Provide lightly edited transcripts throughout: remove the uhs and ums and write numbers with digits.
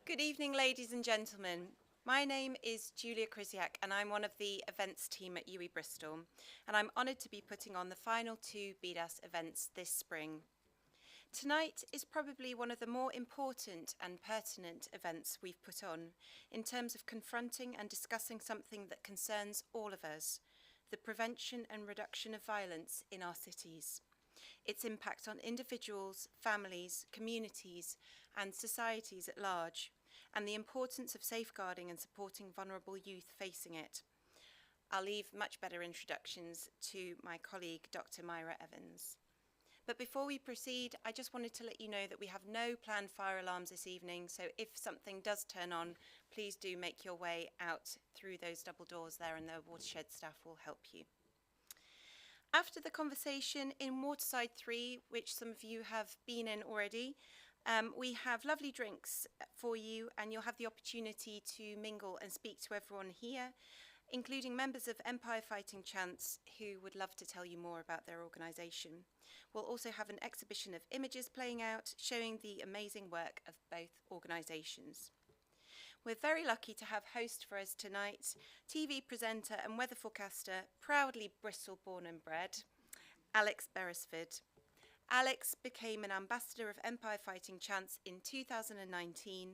Good evening, ladies and gentlemen. My name is Julia Krysiak and I'm one of the events team at UE Bristol, and I'm honoured to be putting on the final two BDAS events this spring. Tonight is probably one of the more important and pertinent events we've put on in terms of confronting and discussing something that concerns all of us, the prevention and reduction of violence in our cities, its impact on individuals, families, communities and societies at large, and the importance of safeguarding and supporting vulnerable youth facing it. I'll leave much better introductions to my colleague, Dr. Myra Evans. But before we proceed, I just wanted to let you know that we have no planned fire alarms this evening, so if something does turn on, please do make your way out through those double doors there and the watershed staff will help you. After the conversation in Waterside 3, which some of you have been in already, we have lovely drinks for you and you'll have the opportunity to mingle and speak to everyone here, including members of Empire Fighting Chants who would love to tell you more about their organisation. We'll also have an exhibition of images playing out showing the amazing work of both organisations. We're very lucky to have host for us tonight, TV presenter and weather forecaster, proudly Bristol born and bred, Alex Beresford. Alex became an ambassador of Empire Fighting Chants in 2019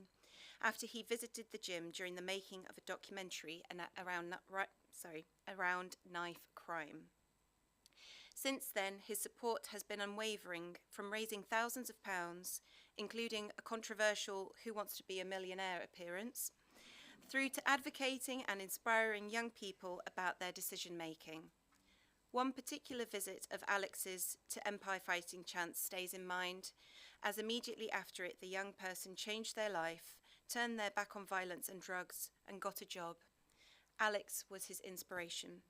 after he visited the gym during the making of a documentary around knife crime. Since then, his support has been unwavering, from raising thousands of pounds, including a controversial Who Wants to Be a Millionaire appearance, through to advocating and inspiring young people about their decision making. One particular visit of Alex's to Empire Fighting Chants stays in mind, as immediately after it the young person changed their life, turned their back on violence and drugs and got a job. Alex was his inspiration.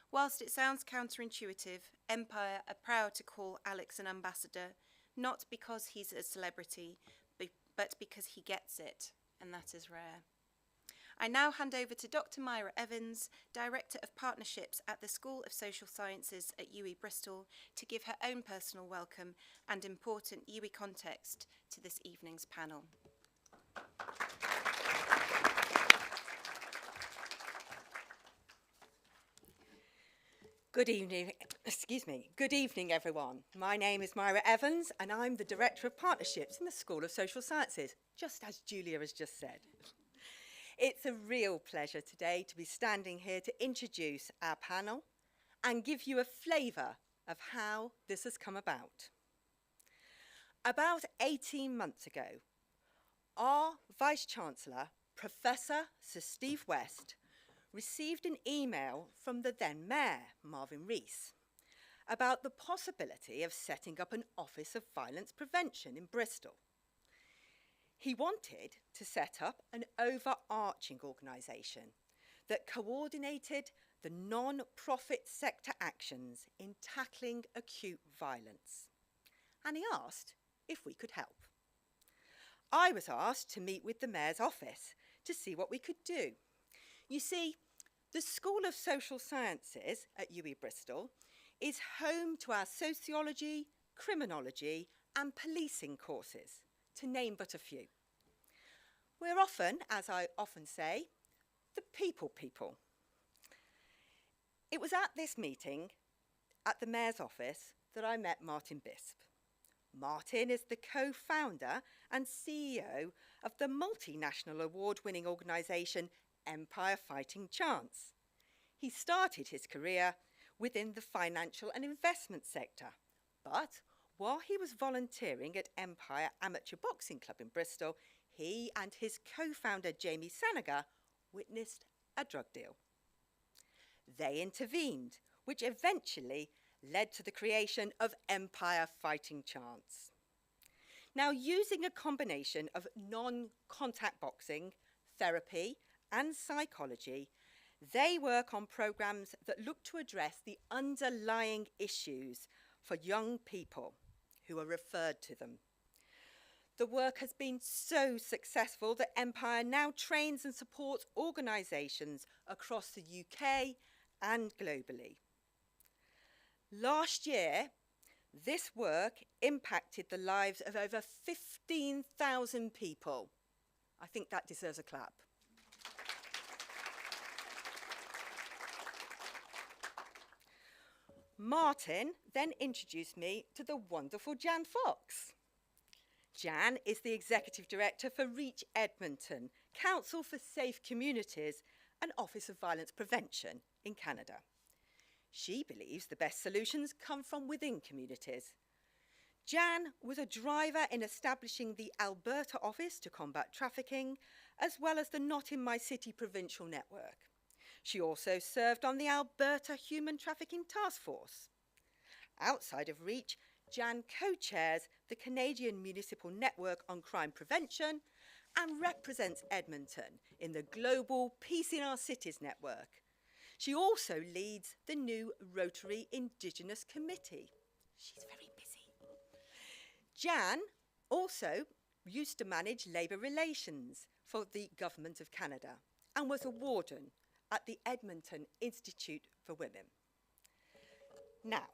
Whilst it sounds counterintuitive, Empire are proud to call Alex an ambassador, not because he's a celebrity, but because he gets it, and that is rare. I now hand over to Dr. Myra Evans, Director of Partnerships at the School of Social Sciences at UE Bristol, to give her own personal welcome and important UE context to this evening's panel. Good evening everyone. My name is Myra Evans and I'm the Director of Partnerships in the School of Social Sciences, just as Julia has just said. It's a real pleasure today to be standing here to introduce our panel and give you a flavour of how this has come about. About 18 months ago, our Vice-Chancellor, Professor Sir Steve West, received an email from the then Mayor, Marvin Rees, about the possibility of setting up an Office of Violence Prevention in Bristol. He wanted to set up an overarching organisation that coordinated the non-profit sector actions in tackling acute violence. And he asked if we could help. I was asked to meet with the Mayor's office to see what we could do. You see, the School of Social Sciences at UE Bristol is home to our sociology, criminology and policing courses, to name but a few. We're often, as I often say, the people. It was at this meeting at the Mayor's office that I met Martin Bisp. Martin is the co-founder and CEO of the multinational award-winning organisation Empire Fighting Chants. He started his career within the financial and investment sector, but while he was volunteering at Empire Amateur Boxing Club in Bristol, he and his co-founder Jamie Sanager witnessed a drug deal. They intervened, which eventually led to the creation of Empire Fighting Chants. Now, using a combination of non-contact boxing, therapy and psychology, they work on programmes that look to address the underlying issues for young people who are referred to them. The work has been so successful that Empire now trains and supports organisations across the UK and globally. Last year, this work impacted the lives of over 15,000 people. I think that deserves a clap. Martin then introduced me to the wonderful Jan Fox. Jan is the Executive Director for REACH Edmonton, Council for Safe Communities and Office of Violence Prevention in Canada. She believes the best solutions come from within communities. Jan was a driver in establishing the Alberta Office to Combat Trafficking, as well as the Not in My City provincial network. She also served on the Alberta Human Trafficking Task Force. Outside of REACH, Jan co-chairs the Canadian Municipal Network on Crime Prevention and represents Edmonton in the Global Peace in Our Cities network. She also leads the new Rotary Indigenous Committee. She's very busy. Jan also used to manage labour relations for the Government of Canada and was a warden at the Edmonton Institute for Women. Now,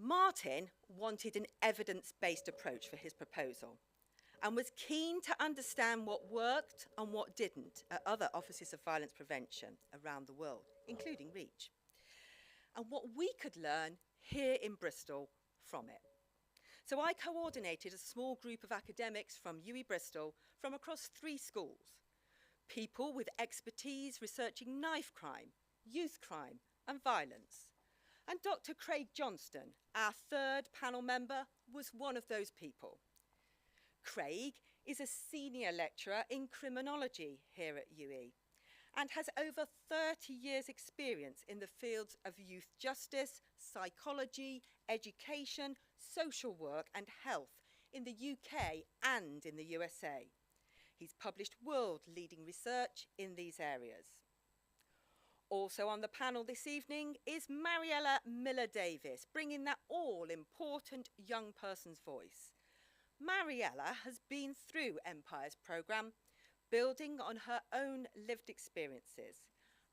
Martin wanted an evidence-based approach for his proposal and was keen to understand what worked and what didn't at other offices of violence prevention around the world, including REACH, and what we could learn here in Bristol from it. So I coordinated a small group of academics from UWE Bristol from across 3 schools, people with expertise researching knife crime, youth crime and violence. And Dr. Craig Johnston, our 3rd panel member, was one of those people. Craig is a senior lecturer in criminology here at UWE and has over 30 years' experience in the fields of youth justice, psychology, education, social work and health in the UK and in the USA. He's published world-leading research in these areas. Also on the panel this evening is Mariella Miller-Davies, bringing that all-important young person's voice. Mariella has been through Empire's programme, building on her own lived experiences,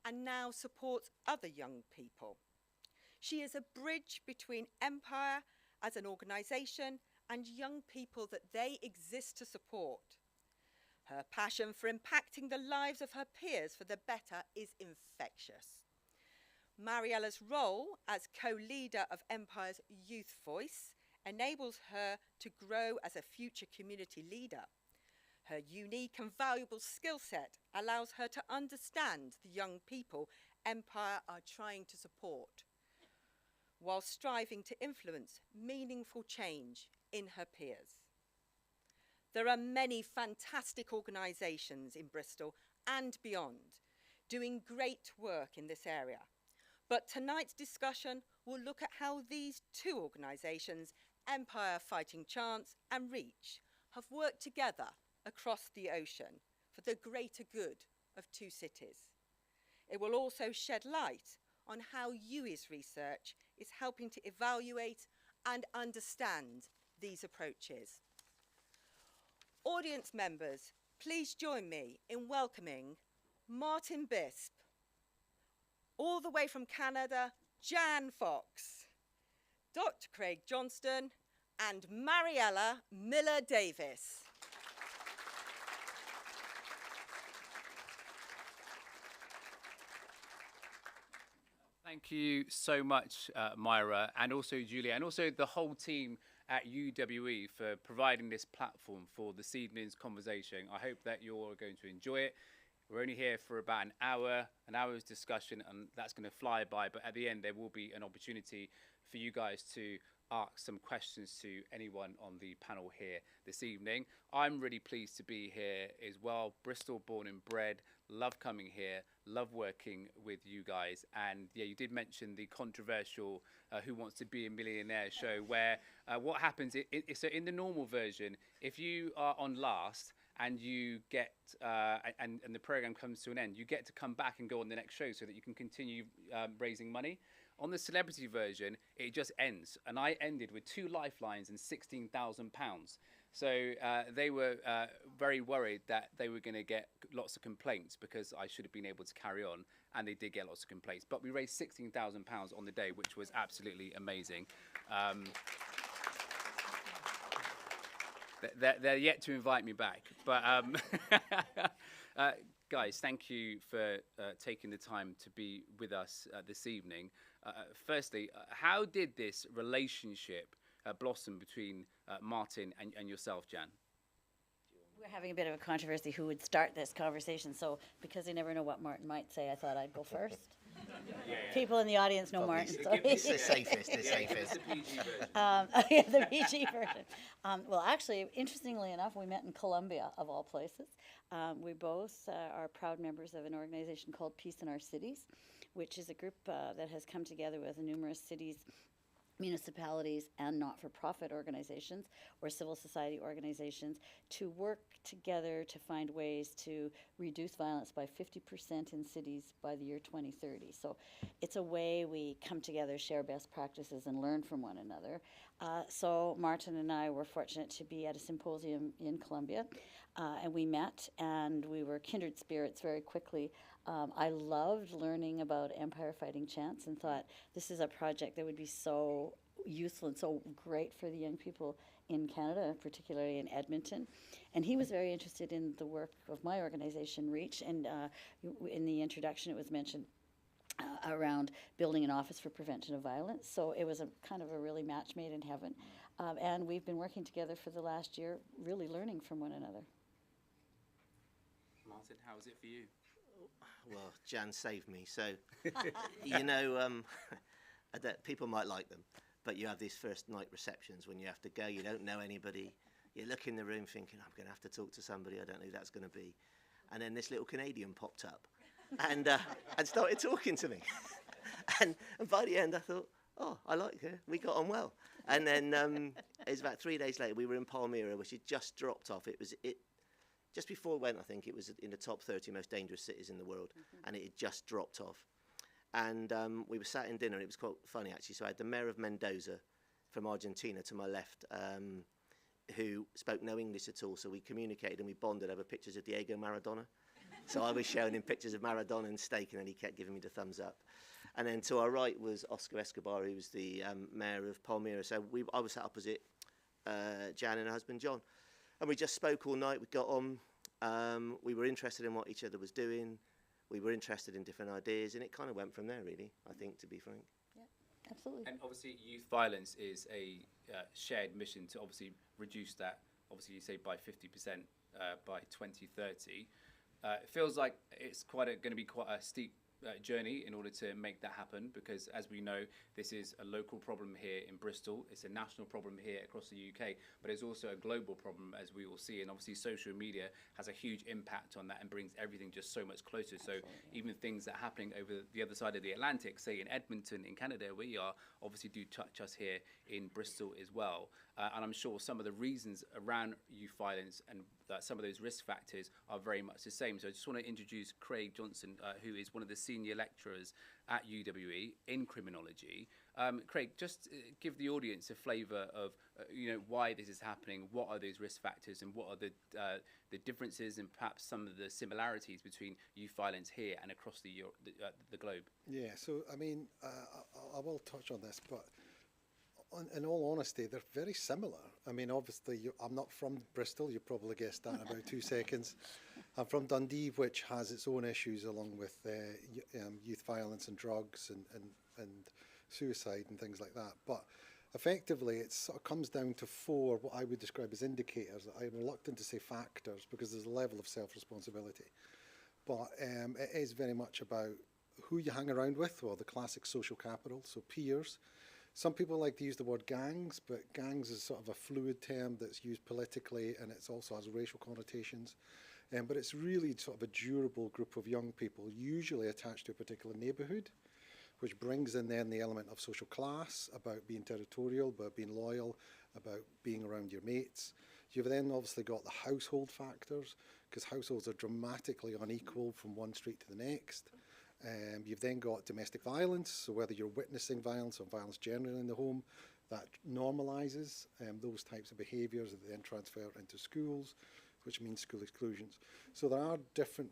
and now supports other young people. She is a bridge between Empire as an organisation and young people that they exist to support. Her passion for impacting the lives of her peers for the better is infectious. Mariella's role as co-leader of Empire's Youth Voice enables her to grow as a future community leader. Her unique and valuable skill set allows her to understand the young people Empire are trying to support, while striving to influence meaningful change in her peers. There are many fantastic organisations in Bristol and beyond doing great work in this area. But tonight's discussion will look at how these 2 organisations, Empire Fighting Chance and REACH, have worked together across the ocean for the greater good of 2 cities. It will also shed light on how UWE's research is helping to evaluate and understand these approaches. Audience members, please join me in welcoming Martin Bisp, all the way from Canada, Jan Fox, Dr. Craig Johnston, and Mariella Miller-Davies. Thank you so much, Myra, and also Julia, and also the whole team at UWE for providing this platform for this evening's conversation. I hope that you're all going to enjoy it. We're only here for about an hour's discussion, and that's going to fly by, but at the end there will be an opportunity for you guys to ask some questions to anyone on the panel here this evening. I'm really pleased to be here as well. Bristol born and bred, love coming here, love working with you guys. And yeah, you did mention the controversial Who Wants to Be a Millionaire show, where what happens, so in the normal version, if you are on last and you get, and the program comes to an end, you get to come back and go on the next show so that you can continue raising money. On the celebrity version, it just ends. And I ended with 2 lifelines and £16,000. So they were very worried that they were going to get lots of complaints because I should have been able to carry on. And they did get lots of complaints. But we raised £16,000 on the day, which was absolutely amazing. they're yet to invite me back. But guys, thank you for taking the time to be with us this evening. Firstly, how did this relationship blossom between Martin and yourself, Jan? We're having a bit of a controversy who would start this conversation, so because I never know what Martin might say, I thought I'd go first. People in the audience know Martin. So It's the safest, the safest. yeah, the PG version. Well, actually, interestingly enough, we met in Colombia, of all places. We both are proud members of an organization called Peace in Our Cities, which is a group that has come together with numerous cities, municipalities, and not-for-profit organizations or civil society organizations to work together to find ways to reduce violence by 50% in cities by the year 2030. So it's a way we come together, share best practices, and learn from one another. So Martin and I were fortunate to be at a symposium in Colombia, and we met, and we were kindred spirits very quickly. I loved learning about Empire Fighting Chants and thought this is a project that would be so useful and so great for the young people in Canada, particularly in Edmonton. And he was very interested in the work of my organization, REACH, and in the introduction it was mentioned around building an office for prevention of violence. So it was a kind of a really match made in heaven. And we've been working together for the last year, really learning from one another. Martin, how was it for you? Well, Jan saved me. So, you know, people might like them, but you have these first night receptions when you have to go. You don't know anybody. You look in the room thinking, I'm going to have to talk to somebody. I don't know who that's going to be. And then this little Canadian popped up and started talking to me. and by the end, I thought, oh, I like her. We got on well. And then it was about 3 days later, we were in Palmyra, which had just dropped off. Just before it went, I think it was in the top 30 most dangerous cities in the world, and it had just dropped off. And we were sat in dinner, and it was quite funny, actually. So I had the mayor of Mendoza from Argentina to my left, who spoke no English at all, so we communicated and we bonded over pictures of Diego Maradona. So I was showing him pictures of Maradona and steak, and then he kept giving me the thumbs up. And then to our right was Oscar Escobar, who was the mayor of Palmyra. So I was sat opposite Jan and her husband, John. And we just spoke all night. We got on. We were interested in what each other was doing. We were interested in different ideas, and it kind of went from there, really, I think, to be frank. Yeah, absolutely. And obviously, youth violence is a shared mission to obviously reduce that, obviously, you say by 50% by 2030. It feels like it's going to be quite a steep journey in order to make that happen, because as we know, this is a local problem here in Bristol, it's a national problem here across the UK, but it's also a global problem, as we all see, and obviously social media has a huge impact on that and brings everything just so much closer. So even things that are happening over the other side of the Atlantic, say in Edmonton in Canada where we are, obviously do touch us here in Bristol as well. And I'm sure some of the reasons around youth violence and some of those risk factors are very much the same. So I just want to introduce Craig Johnston, who is one of the senior lecturers at UWE in criminology. Craig, just give the audience a flavour of why this is happening, what are those risk factors, and what are the differences and perhaps some of the similarities between youth violence here and across the globe. Yeah, so I mean, I will touch on this, but in all honesty, they're very similar. I mean, obviously, I'm not from Bristol. You probably guessed that in about 2 seconds. I'm from Dundee, which has its own issues along with youth violence and drugs and suicide and things like that. But effectively, it sort of comes down to 4 what I would describe as indicators. I'm reluctant to say factors because there's a level of self-responsibility. But it is very much about who you hang around with, or the classic social capital, so peers. Some people like to use the word gangs, but gangs is sort of a fluid term that's used politically, and it also has racial connotations. But it's really sort of a durable group of young people, usually attached to a particular neighbourhood, which brings in then the element of social class, about being territorial, about being loyal, about being around your mates. You've then obviously got the household factors, because households are dramatically unequal from one street to the next. You've then got domestic violence, so whether you're witnessing violence or violence generally in the home, that normalises those types of behaviours that then transfer into schools, which means school exclusions. So there are different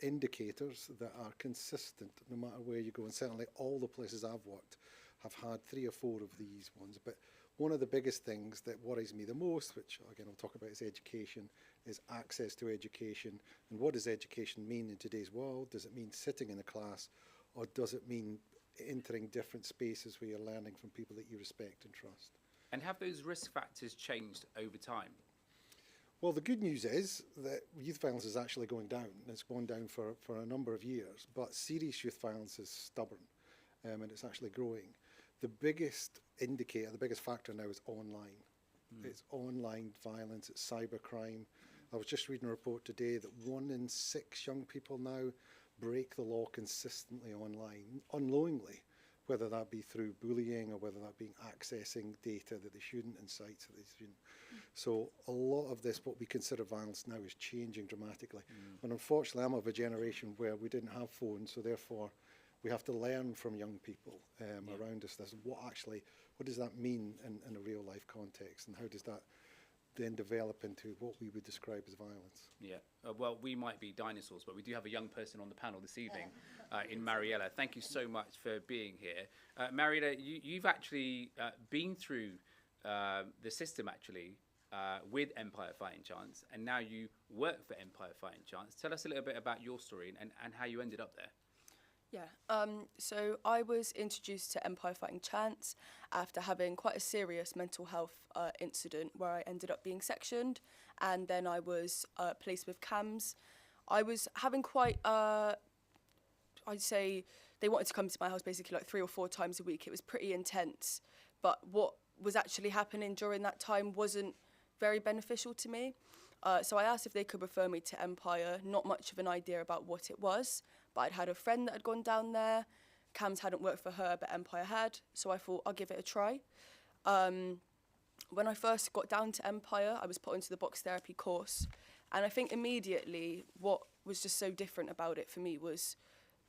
indicators that are consistent no matter where you go, and certainly all the places I've worked have had 3 or 4 of these ones. But one of the biggest things that worries me the most, which again I'll talk about, is education, is access to education. And what does education mean in today's world? Does it mean sitting in a class, or does it mean entering different spaces where you're learning from people that you respect and trust? And have those risk factors changed over time? Well, the good news is that youth violence is actually going down. It's gone down for a number of years, but serious youth violence is stubborn, and it's actually growing. The biggest indicator, the biggest factor now is online. It's online violence, it's cybercrime. I was just reading a report today that 1 in 6 young people now break the law consistently online, unknowingly, whether that be through bullying or whether that be accessing data that they shouldn't and sites that they shouldn't. So a lot of this, what we consider violence now, is changing dramatically. And unfortunately, I'm of a generation where we didn't have phones, so therefore we have to learn from young people around us. This, what does that mean in a real life context, and how does that then develop into what we would describe as violence? Yeah, well, we might be dinosaurs, but we do have a young person on the panel this evening in Mariella. Thank you so much for being here. Mariella, you've actually been through the system, actually, with Empire Fighting Chance, and now you work for Empire Fighting Chance. Tell us a little bit about your story and how you ended up there. Yeah, so I was introduced to Empire Fighting Chance after having quite a serious mental health incident where I ended up being sectioned, and then I was placed with CAMS. I was having quite, I'd say, they wanted to come to my house basically like 3 or 4 times a week. It was pretty intense, but what was actually happening during that time wasn't very beneficial to me. So I asked if they could refer me to Empire, not much of an idea about what it was, but I'd had a friend that had gone down there. CAMS hadn't worked for her, but Empire had, so I thought I'll give it a try. When I first got down to Empire, I was put onto the box therapy course, and I think immediately what was just so different about it for me was,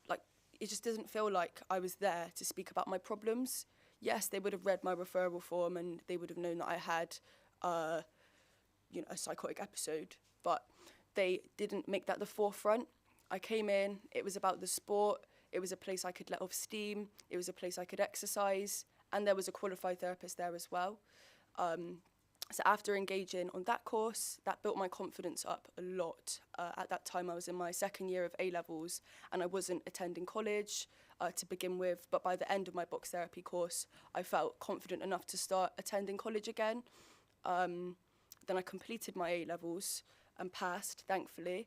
like, it just doesn't feel like I was there to speak about my problems. Yes, they would have read my referral form and they would have known that I had a psychotic episode, but they didn't make that the forefront. I came in, it was about the sport, it was a place I could let off steam, it was a place I could exercise, and there was a qualified therapist there as well. So after engaging on that course, that built my confidence up a lot. At that time I was in my 2nd year of A-levels and I wasn't attending college to begin with, but by the end of my box therapy course I felt confident enough to start attending college again. Then I completed my A-levels and passed, thankfully,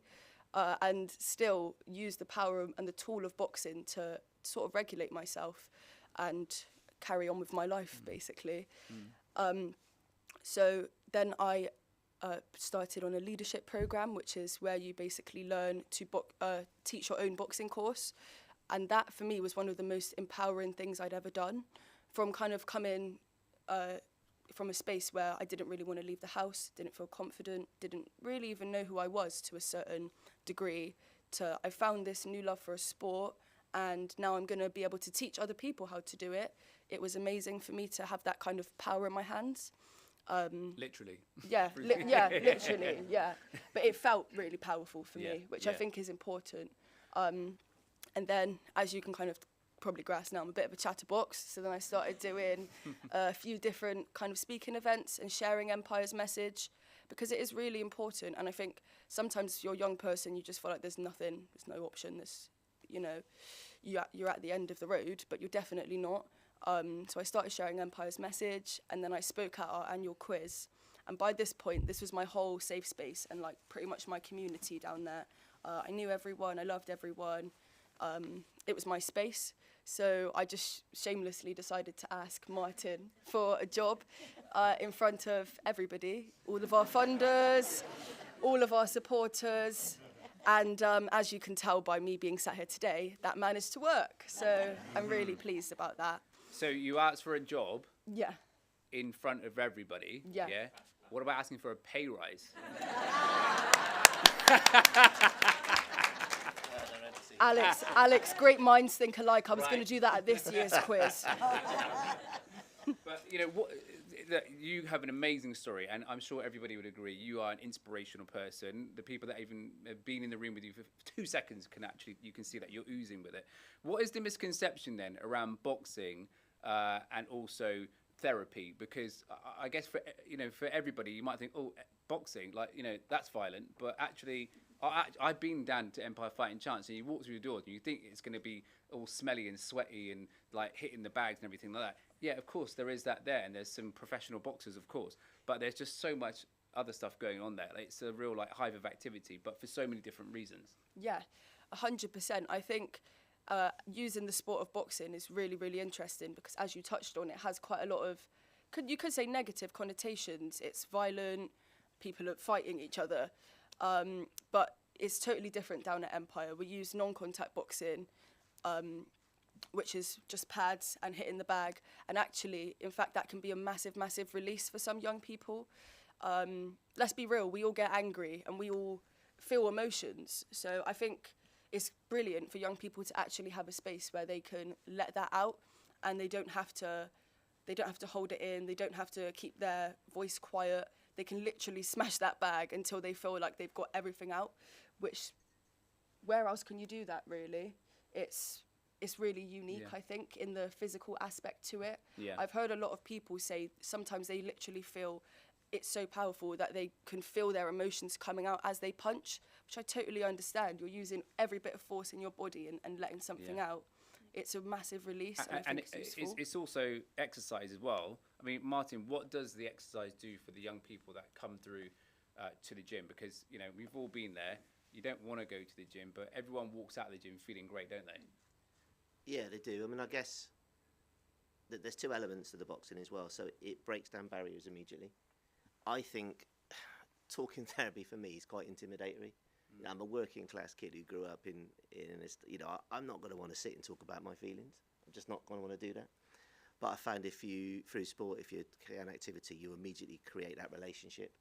and still used the power and the tool of boxing to sort of regulate myself and carry on with my life, basically. So then I started on a leadership program, which is where you basically learn to teach your own boxing course. And that, for me, was one of the most empowering things I'd ever done. From kind of coming from a space where I didn't really want to leave the house, didn't feel confident, didn't really even know who I was to a certain degree, to I found this new love for a sport, and now I'm going to be able to teach other people how to do it. It was amazing for me to have that kind of power in my hands. Literally. Yeah, literally, yeah. But it felt really powerful for me, which I think is important. And then, as you can kind of probably grasp now, I'm a bit of a chatterbox, so then I started doing a few different kind of speaking events and sharing Empire's message, because it is really important. And I think sometimes if you're a young person, you just feel like there's no option, you're at the end of the road, but you're definitely not. So I started sharing Empire's message, and then I spoke at our annual quiz. And by this point, this was my whole safe space and like pretty much my community down there. I knew everyone, I loved everyone. It was my space. So I just shamelessly decided to ask Martin for a job in front of everybody, all of our funders, all of our supporters. And as you can tell by me being sat here today, that managed to work. So I'm really pleased about that. So you asked for a job Yeah. in front of everybody. Yeah. What about asking for a pay rise? Alex, great minds think alike. I was going to do that at this year's quiz. But you have an amazing story, and I'm sure everybody would agree. You are an inspirational person. The people that even have been in the room with you for 2 seconds you can see that you're oozing with it. What is the misconception then around boxing and also therapy? Because I guess for for everybody, you might think, oh, boxing, like that's violent, but actually, I've been down to Empire Fighting Chance, and you walk through the doors, and you think it's going to be all smelly and sweaty and like hitting the bags and everything like that. Yeah, of course there is that there, and there's some professional boxers, of course, but there's just so much other stuff going on there. Like, it's a real like hive of activity, but for so many different reasons. Yeah, 100%. I think using the sport of boxing is really, really interesting because, as you touched on, it has quite a lot of, you could say, negative connotations. It's violent, people are fighting each other, but it's totally different down at Empire. We use non-contact boxing, which is just pads and hitting the bag. And actually, in fact, that can be a massive, massive release for some young people. Let's be real, we all get angry and we all feel emotions. So I think it's brilliant for young people to actually have a space where they can let that out, and they don't have to hold it in, they don't have to keep their voice quiet. They can literally smash that bag until they feel like they've got everything out, which, where else can you do that, really? It's really unique, I think, in the physical aspect to it. Yeah. I've heard a lot of people say sometimes they literally feel it's so powerful that they can feel their emotions coming out as they punch, which I totally understand. You're using every bit of force in your body and letting something out. It's a massive release, and I think it's useful. It's also exercise as well. I mean, Martin, what does the exercise do for the young people that come through to the gym? Because, we've all been there. You don't want to go to the gym, but everyone walks out of the gym feeling great, don't they? Yeah, they do. I mean, I guess that there's two elements to the boxing as well. So it breaks down barriers immediately. I think talking therapy for me is quite intimidatory. I'm a working class kid who grew up in this, I'm not going to want to sit and talk about my feelings. I'm just not going to want to do that. But I found through sport, if you create an activity, you immediately create that relationship,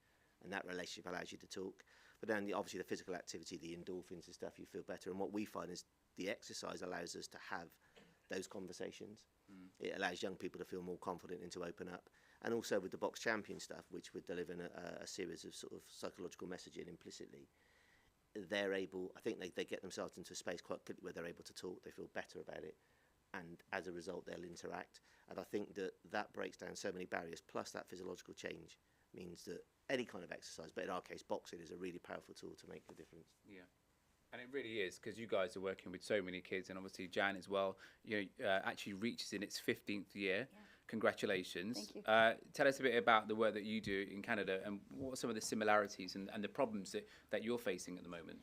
and that relationship allows you to talk. But then obviously the physical activity, the endorphins and stuff, you feel better. And what we find is the exercise allows us to have those conversations. It allows young people to feel more confident and to open up. And also with the box champion stuff, which we're delivering a series of sort of psychological messaging implicitly, they're able, I think they get themselves into a space quite quickly where they're able to talk, they feel better about it, and as a result they'll interact. And I think that breaks down so many barriers, plus that physiological change means that any kind of exercise, but in our case boxing, is a really powerful tool to make a difference. Yeah. And it really is, because you guys are working with so many kids, and obviously Jan as well. Actually REACH is in its 15th year. Yeah. Congratulations. Thank you. Tell us a bit about the work that you do in Canada, and what are some of the similarities and the problems that you're facing at the moment?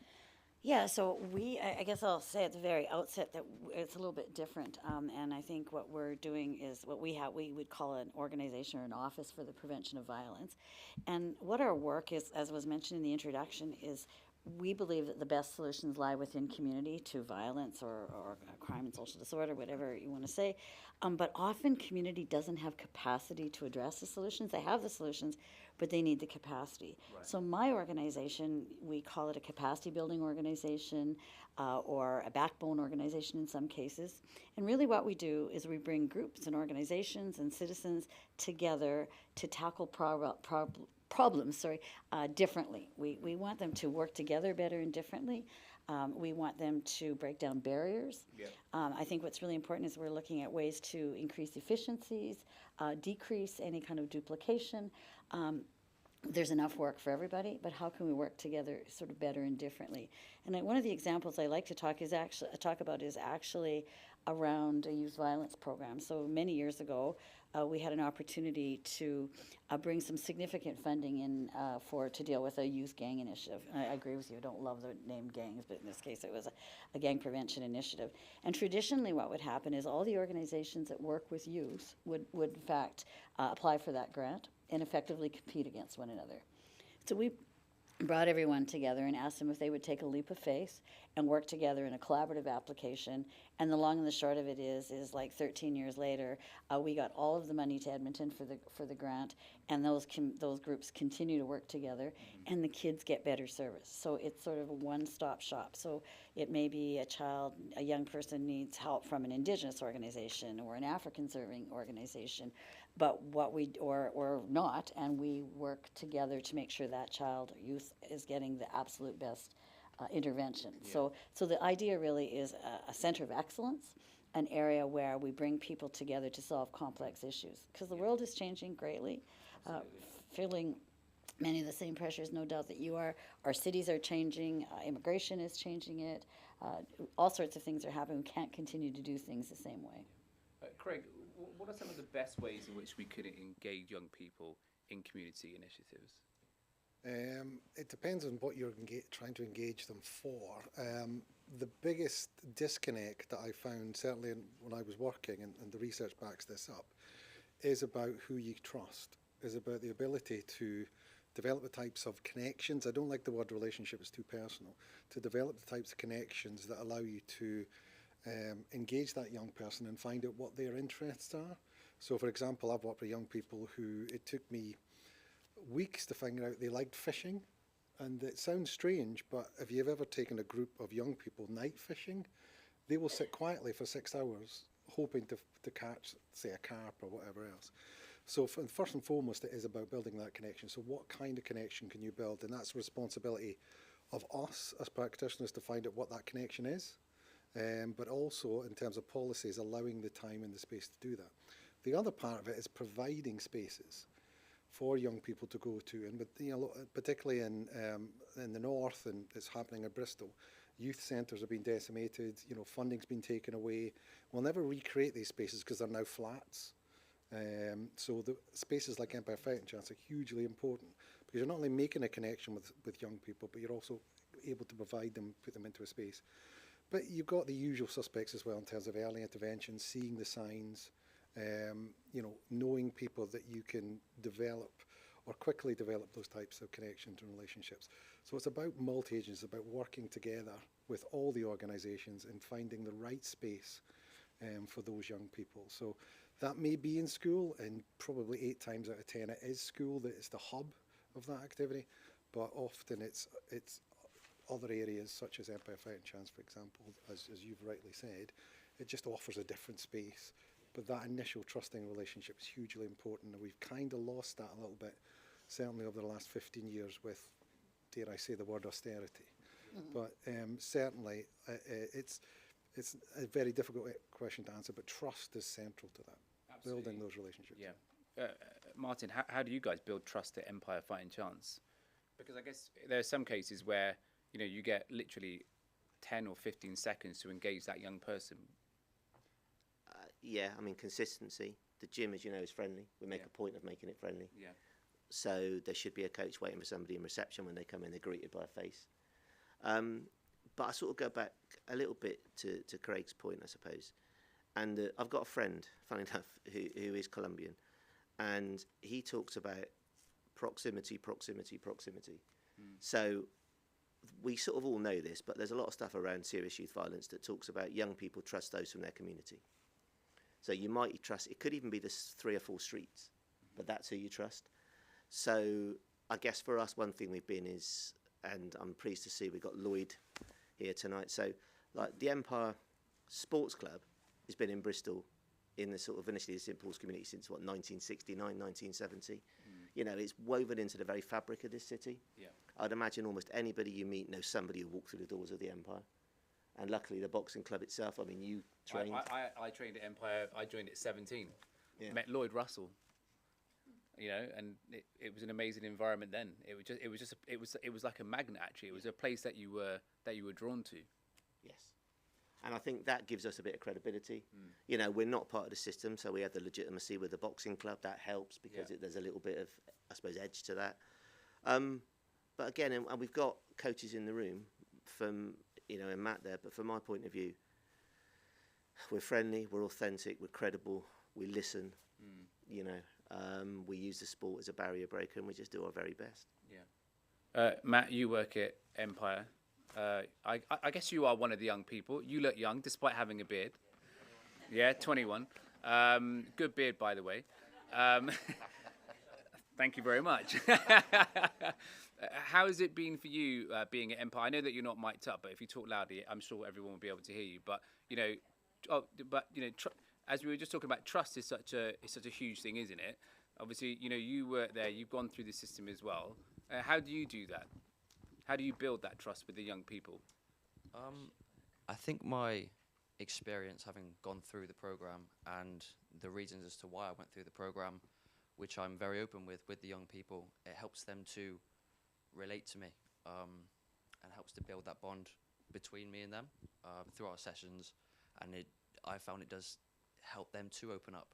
Yeah, so I guess I'll say at the very outset that it's a little bit different, and I think what we're doing is what we would call an organization or an office for the prevention of violence. And what our work is, as was mentioned in the introduction, is we believe that the best solutions lie within community to violence or crime and social disorder, whatever you want to say. But often community doesn't have capacity to address the solutions. They have the solutions, but they need the capacity. Right. So my organization, we call it a capacity building organization or a backbone organization in some cases. And really what we do is we bring groups and organizations and citizens together to tackle problems differently. We want them to work together better and differently. We want them to break down barriers. Yep. I think what's really important is we're looking at ways to increase efficiencies, decrease any kind of duplication. There's enough work for everybody, but how can we work together sort of better and differently? And one of the examples I like to talk about is actually around a youth violence program. So many years ago, we had an opportunity to bring some significant funding in to deal with a youth gang initiative. I agree with you, I don't love the name gangs, but in this case it was a gang prevention initiative. And traditionally what would happen is all the organizations that work with youth would in fact apply for that grant and effectively compete against one another. So we brought everyone together and asked them if they would take a leap of faith and work together in a collaborative application. And the long and the short of it is like 13 years later, we got all of the money to Edmonton for the grant, and those groups continue to work together, and the kids get better service. So it's sort of a one-stop shop. So it may be a young person needs help from an Indigenous organization or an African-serving organization, but or not, and we work together to make sure that child or youth is getting the absolute best intervention. Yeah. So the idea really is a center of excellence an area where we bring people together to solve complex issues. Because the world is changing greatly, feeling many of the same pressures, no doubt, that you are. Our cities are changing, immigration is changing it, all sorts of things are happening. We can't continue to do things the same way. Craig, what are some of the best ways in which we could engage young people in community initiatives? It depends on what you're trying to engage them for. The biggest disconnect that I found, certainly when I was working, and the research backs this up, is about who you trust, is about the ability to develop the types of connections. I don't like the word relationship, it's too personal. To develop the types of connections that allow you to engage that young person and find out what their interests are. So for example, I've worked with young people who it took me weeks to figure out they liked fishing. And it sounds strange, but if you've ever taken a group of young people night fishing, they will sit quietly for 6 hours hoping to catch, say, a carp or whatever else. So first and foremost, it is about building that connection. So what kind of connection can you build? And that's the responsibility of us as practitioners to find out what that connection is. But also in terms of policies, allowing the time and the space to do that. The other part of it is providing spaces for young people to go to, and particularly in the north, and it's happening in Bristol. Youth centres have been decimated. Funding's been taken away. We'll never recreate these spaces because they're now flats. So the spaces like Empire Fighting Chance are hugely important because you're not only making a connection with young people, but you're also able to provide them, put them into a space. But you've got the usual suspects as well in terms of early intervention, seeing the signs, knowing people that you can develop or quickly develop those types of connections and relationships. So it's about multi-agents, it's about working together with all the organisations and finding the right space for those young people. So that may be in school, and probably 8 times out of 10 it is school that is the hub of that activity, but often it's other areas such as Empire Fighting Chance, for example, as you've rightly said. It just offers a different space. But that initial trusting relationship is hugely important, and we've kind of lost that a little bit, certainly over the last 15 years with, dare I say the word, austerity. But certainly it's a very difficult question to answer, but trust is central to that. Absolutely. Building those relationships. Yeah. Martin, how do you guys build trust at Empire Fighting Chance? Because I guess there are some cases where you get literally 10 or 15 seconds to engage that young person. Yeah, I mean, consistency. The gym, as you know, is friendly. We make a point of making it friendly. Yeah. So there should be a coach waiting for somebody in reception when they come in. They're greeted by a face. But I sort of go back a little bit to Craig's point, I suppose. And I've got a friend, funny enough, who is Colombian. And he talks about proximity. So we sort of all know this, but there's a lot of stuff around serious youth violence that talks about young people trust those from their community. So you might trust, it could even be the 3 or 4 streets, but that's who you trust. So I guess for us, one thing we've been is, and I'm pleased to see we've got Lloyd here tonight. So like the Empire Sports Club has been in Bristol in the sort of initially the St Paul's community since 1969, 1970. It's woven into the very fabric of this city. Yeah. I'd imagine almost anybody you meet knows somebody who walked through the doors of the Empire. And luckily the boxing club itself, I mean, you trained. I trained at Empire. I joined at 17. Yeah. Met Lloyd Russell. And it was an amazing environment then. It was like a magnet actually. It was a place that you were drawn to. Yes. And I think that gives us a bit of credibility. We're not part of the system, so we have the legitimacy with the boxing club. That helps because there's a little bit of, I suppose, edge to that. But again, and we've got coaches in the room from, and Matt there, but from my point of view, we're friendly, we're authentic, we're credible, we listen, we use the sport as a barrier breaker, and we just do our very best. Yeah. Matt, you work at Empire. I guess you are one of the young people. You look young, despite having a beard. Yeah, 21. Good beard, by the way. Thank you very much. How has it been for you being at Empire? I know that you're not mic'd up, but if you talk loudly, I'm sure everyone will be able to hear you. But as we were just talking about, trust is such a huge thing, isn't it? Obviously, you work there, you've gone through the system as well. How do you do that? How do you build that trust with the young people? I think my experience having gone through the program and the reasons as to why I went through the program, which I'm very open with the young people. It helps them to relate to me, and helps to build that bond between me and them through our sessions, and I found it does help them to open up.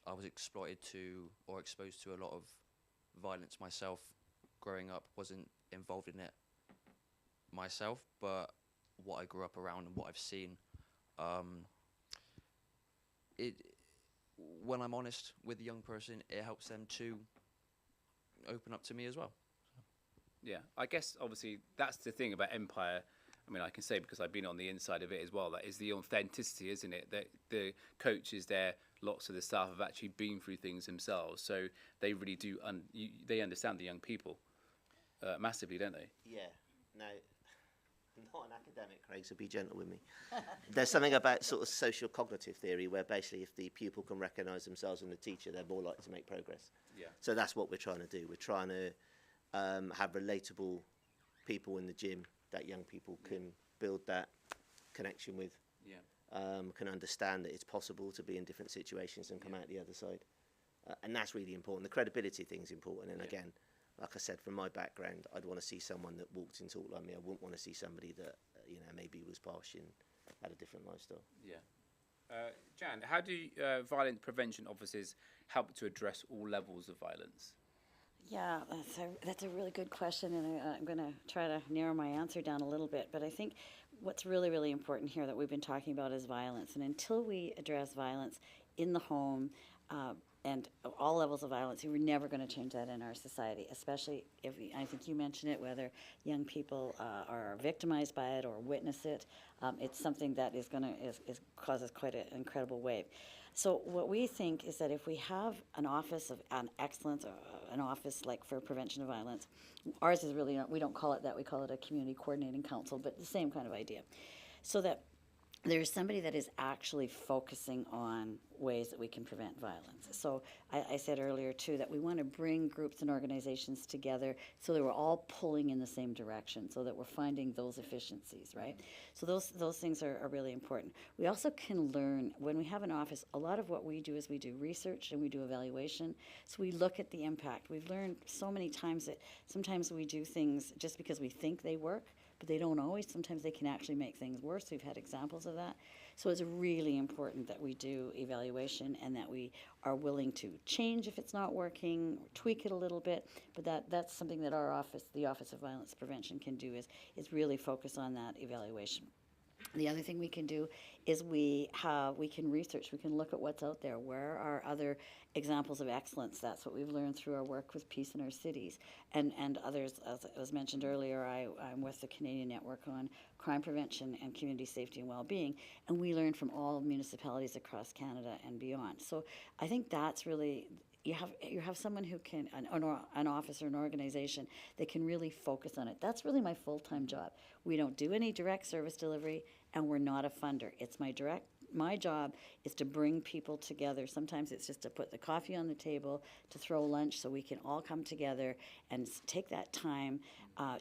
I was exposed to a lot of violence myself growing up. Wasn't involved in it myself, but what I grew up around and what I've seen, when I'm honest with the young person, it helps them to open up to me as well. Yeah, I guess obviously that's the thing about Empire. I mean, I can say because I've been on the inside of it as well, that is the authenticity, isn't it? That the coaches there, lots of the staff have actually been through things themselves, so they really do, they understand the young people massively, don't they? Yeah. No, I'm not an academic, Craig, so be gentle with me. There's something about sort of social cognitive theory where basically if the pupil can recognise themselves in the teacher, they're more likely to make progress. Yeah. So that's what we're trying to do. We're trying to have relatable people in the gym that young people can build that connection with. Yeah. Can understand that it's possible to be in different situations and come out the other side. And that's really important. The credibility thing's important. And again, like I said, from my background, I'd want to see someone that walked and talked like me. I wouldn't want to see somebody that, maybe was posh and had a different lifestyle. Yeah. Jan, how do violence prevention officers help to address all levels of violence? Yeah, that's a really good question, and I'm going to try to narrow my answer down a little bit. But I think what's really, really important here that we've been talking about is violence. And until we address violence in the home and all levels of violence, we're never going to change that in our society, especially if, I think you mentioned it, whether young people are victimized by it or witness it. It's something that is going to causes quite an incredible wave. So what we think is that if we have an office of excellence, an office like for prevention of violence, ours is really not, we don't call it that, we call it a community coordinating council, but the same kind of idea. So that there's somebody that is actually focusing on ways that we can prevent violence. So I said earlier too that we want to bring groups and organizations together so that we're all pulling in the same direction, so that we're finding those efficiencies, right? So those things are really important. We also can learn, when we have an office, a lot of what we do is we do research and we do evaluation. So we look at the impact. We've learned so many times that sometimes we do things just because we think they work, but they don't always. Sometimes they can actually make things worse. We've had examples of that. So it's really important that we do evaluation and that we are willing to change if it's not working, or tweak it a little bit. But that's something that our office, the Office of Violence Prevention, can do is really focus on that evaluation. The other thing we can do is we can research. We can look at what's out there. Where are other examples of excellence? That's what we've learned through our work with Peace in Our Cities and others. As was mentioned earlier, I'm with the Canadian Network on Crime Prevention and Community Safety and Wellbeing, and we learn from all municipalities across Canada and beyond. So I think that's really, you have someone who can, an office or an organization that can really focus on it. That's really my full-time job. We don't do any direct service delivery, and we're not a funder. It's my job is to bring people together. Sometimes it's just to put the coffee on the table, to throw lunch so we can all come together and take that time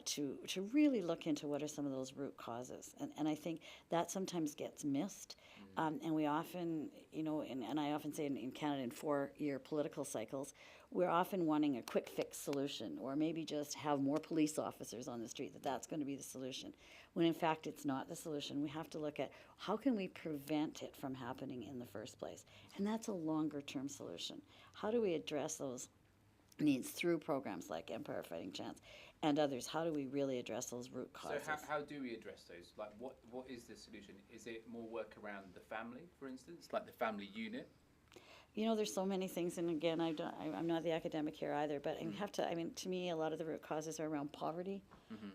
to really look into what are some of those root causes. And I think that sometimes gets missed. And we often, and I often say in Canada in 4-year political cycles, we're often wanting a quick fix solution, or maybe just have more police officers on the street, that's going to be the solution. When in fact it's not the solution. We have to look at how can we prevent it from happening in the first place. And that's a longer term solution. How do we address those needs through programs like Empire Fighting Chance and others? How do we really address those root causes? So how do we address those? Like what is the solution? Is it more work around the family, for instance, like the family unit? There's so many things, and again, I'm not the academic here either, but to me, a lot of the root causes are around poverty.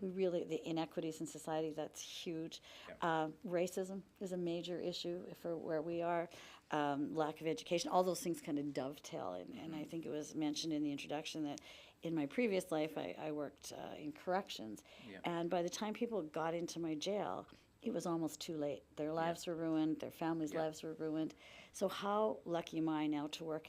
The inequities in society, that's huge. Yep. Racism is a major issue for where we are. Lack of education, all those things kind of dovetail, and I think it was mentioned in the introduction that in my previous life, I worked in corrections, and by the time people got into my jail, it was almost too late. Their lives were ruined, their families' lives were ruined. So how lucky am I now to work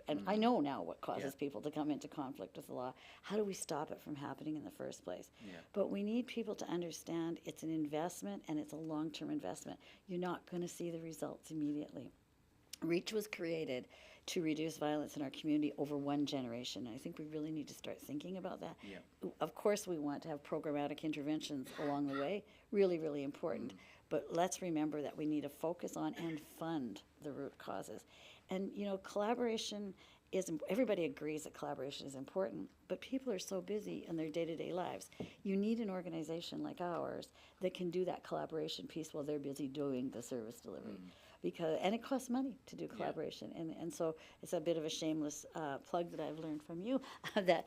and I know now what causes people to come into conflict with the law. How do we stop it from happening in the first place? But we need people to understand it's an investment, and it's a long-term investment. You're not going to see the results immediately. REACH was created to reduce violence in our community over one generation. I think we really need to start thinking about that. Of course, we want to have programmatic interventions along the way, really, really important. But let's remember that we need to focus on and fund the root causes. And, you know, collaboration is, everybody agrees that collaboration is important, but people are so busy in their day-to-day lives. You need an organization like ours that can do that collaboration piece while they're busy doing the service delivery. And it costs money to do collaboration. And so it's a bit of a shameless plug that I've learned from you that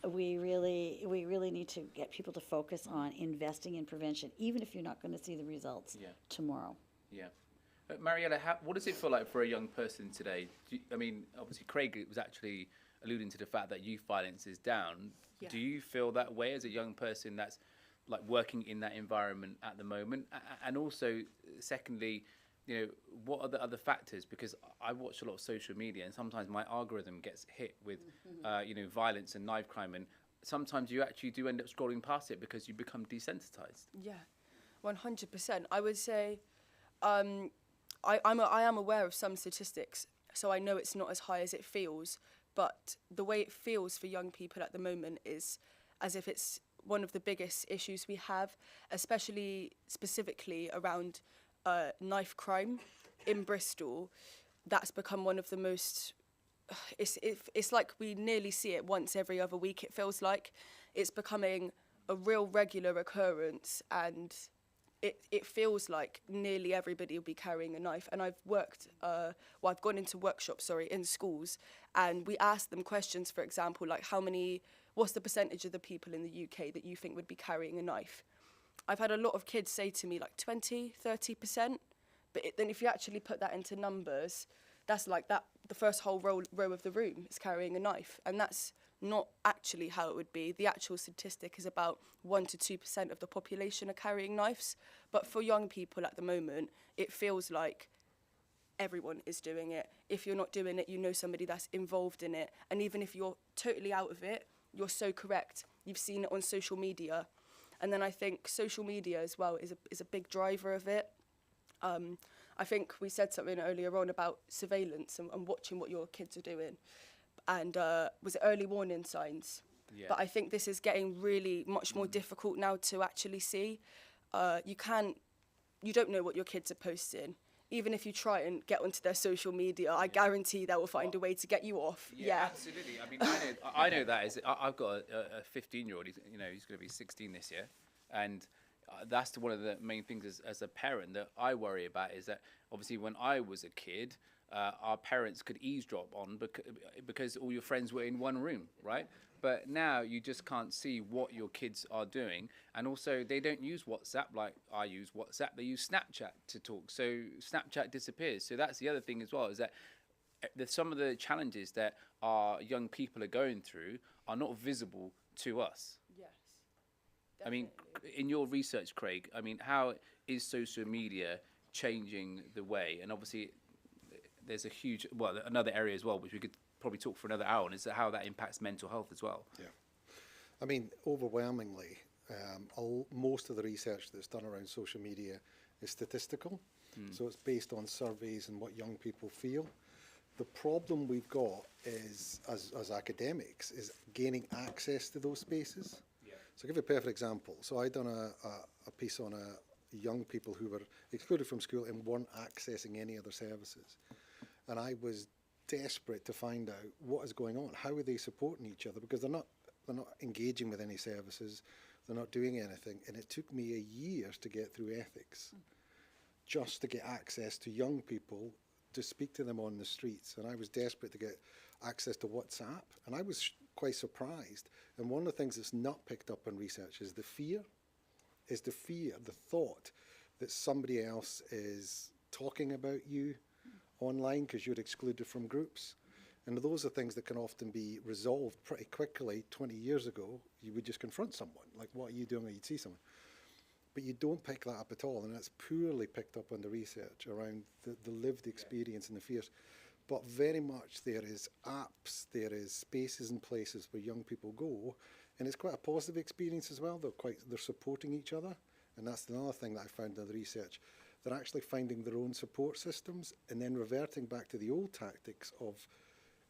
we really need to get people to focus on investing in prevention, even if you're not going to see the results tomorrow. Mariella, what does it feel like for a young person today? I mean, obviously Craig was actually alluding to the fact that youth violence is down. Do you feel that way as a young person that's like working in that environment at the moment? And also, secondly, you know, what are the other factors? Because I watch a lot of social media, and sometimes my algorithm gets hit with, you know, violence and knife crime, and sometimes you actually do end up scrolling past it because you become desensitized. 100%. I would say, I am aware of some statistics, so I know it's not as high as it feels. But the way it feels for young people at the moment is as if it's one of the biggest issues we have, especially specifically around knife crime in Bristol. That's become one of the most, it's like we nearly see it once every other week, it feels like. It's becoming a real regular occurrence, and it feels like nearly everybody will be carrying a knife. And I've I've gone into workshops, in schools, and we ask them questions, for example, like what's the percentage of the people in the UK that you think would be carrying a knife? I've had a lot of kids say to me like 20, 30%, but then if you actually put that into numbers, that's like the first whole row of the room is carrying a knife, and that's not actually how it would be. The actual statistic is about 1 to 2% of the population are carrying knives, but for young people at the moment, it feels like everyone is doing it. If you're not doing it, you know somebody that's involved in it, and even if you're totally out of it, you're so correct. You've seen it on social media. And then I think social media as well is a big driver of it. I think we said something earlier on about surveillance and watching what your kids are doing. And was it early warning signs? But I think this is getting really much more difficult now to actually see. You don't know what your kids are posting. Even if you try and get onto their social media, I guarantee they will find a way to get you off. Absolutely. I mean, I know that. I've got a 15-year-old. He's going to be 16 this year, and that's one of the main things as a parent that I worry about. Is that obviously when I was a kid, our parents could eavesdrop on because all your friends were in one room, right? But now you just can't see what your kids are doing. And also they don't use WhatsApp like I use WhatsApp. They use Snapchat to talk. So Snapchat disappears. So that's the other thing as well, is that some of the challenges that our young people are going through are not visible to us. Yes. Definitely. I mean, in your research, Craig, I mean, how is social media changing the way? And obviously there's another area as well, which we could probably talk for another hour on, is how that impacts mental health as well. I mean, overwhelmingly, most of the research that's done around social media is statistical. So it's based on surveys and what young people feel. The problem we've got is, as academics, is gaining access to those spaces. So I'll give you a perfect example. So I'd done a piece on young people who were excluded from school and weren't accessing any other services. And I was desperate to find out what is going on. How are they supporting each other? Because they're not engaging with any services. They're not doing anything. And it took me a year to get through ethics, just to get access to young people, to speak to them on the streets. And I was desperate to get access to WhatsApp. And I was quite surprised. And one of the things that's not picked up in research is the fear, the thought that somebody else is talking about you online because you're excluded from groups. And those are things that can often be resolved pretty quickly. 20 years ago, you would just confront someone, like, what are you doing? Or you'd see someone. But you don't pick that up at all, and that's poorly picked up on the research around the lived experience and the fears. But very much there is apps, there is spaces and places where young people go, and it's quite a positive experience as well. They're supporting each other, and that's another thing that I found in the research. They're actually finding their own support systems and then reverting back to the old tactics of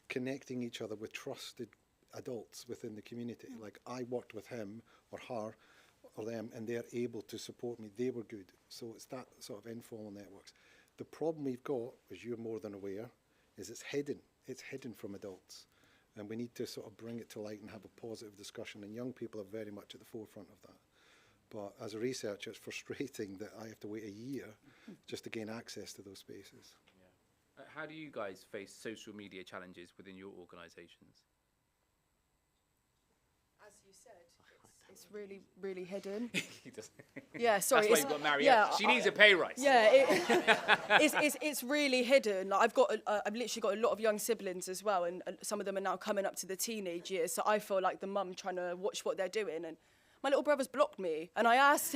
connecting each other with trusted adults within the community. Like, I worked with him or her or them, and they're able to support me. They were good. So it's that sort of informal networks. The problem we've got, as you're more than aware, is it's hidden. It's hidden from adults. And we need to sort of bring it to light and have a positive discussion. And young people are very much at the forefront of that. But as a researcher, it's frustrating that I have to wait a year just to gain access to those spaces. Yeah. How do you guys face social media challenges within your organisations? As you said, it's really, really hidden. He does. Yeah, sorry. That's why you've got Mariella. Yeah, She needs a pay rise. Yeah, it's really hidden. Like, I've literally got a lot of young siblings as well, and some of them are now coming up to the teenage years. So I feel like the mum trying to watch what they're doing, and my little brother's blocked me. And I asked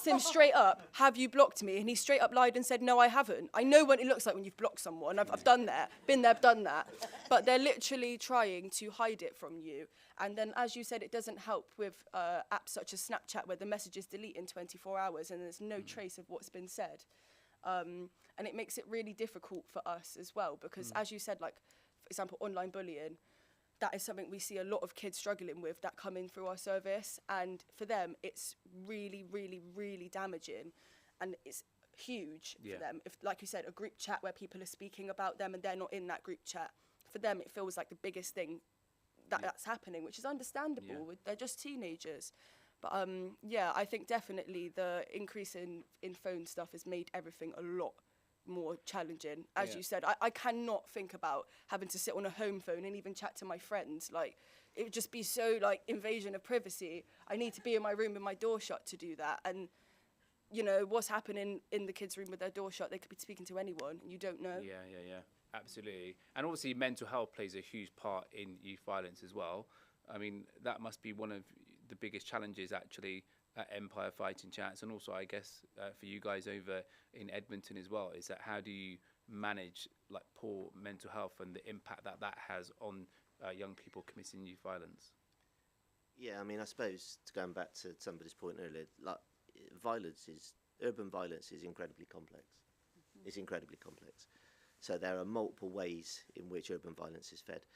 him straight up, "Have you blocked me?" And he straight up lied and said, "No, I haven't." I know what it looks like when you've blocked someone. I've done that, been there, done that. But they're literally trying to hide it from you. And then, as you said, it doesn't help with apps such as Snapchat, where the messages delete in 24 hours and there's no trace of what's been said. And it makes it really difficult for us as well, because as you said, like, for example, online bullying, that is something we see a lot of kids struggling with that come in through our service. And for them, it's really, really, really damaging. And it's huge for them. If, like you said, a group chat where people are speaking about them and they're not in that group chat, for them, it feels like the biggest thing that's happening, which is understandable. They're just teenagers. But yeah, I think definitely the increase in phone stuff has made everything a lot more challenging. As you said, I cannot think about having to sit on a home phone and even chat to my friends. Like, it would just be so, like, invasion of privacy. I need to be in my room with my door shut to do that. And, you know, what's happening in the kids' room with their door shut, they could be speaking to anyone, and you don't know. Yeah. Absolutely. And obviously mental health plays a huge part in youth violence as well. I mean, that must be one of the biggest challenges actually at Empire Fighting Chats, and also I guess for you guys over in Edmonton as well, is that how do you manage like poor mental health and the impact that has on young people committing youth violence? Yeah, I mean, I suppose, going back to somebody's point earlier, like, urban violence is incredibly complex. It's incredibly complex. So there are multiple ways in which urban violence is fed.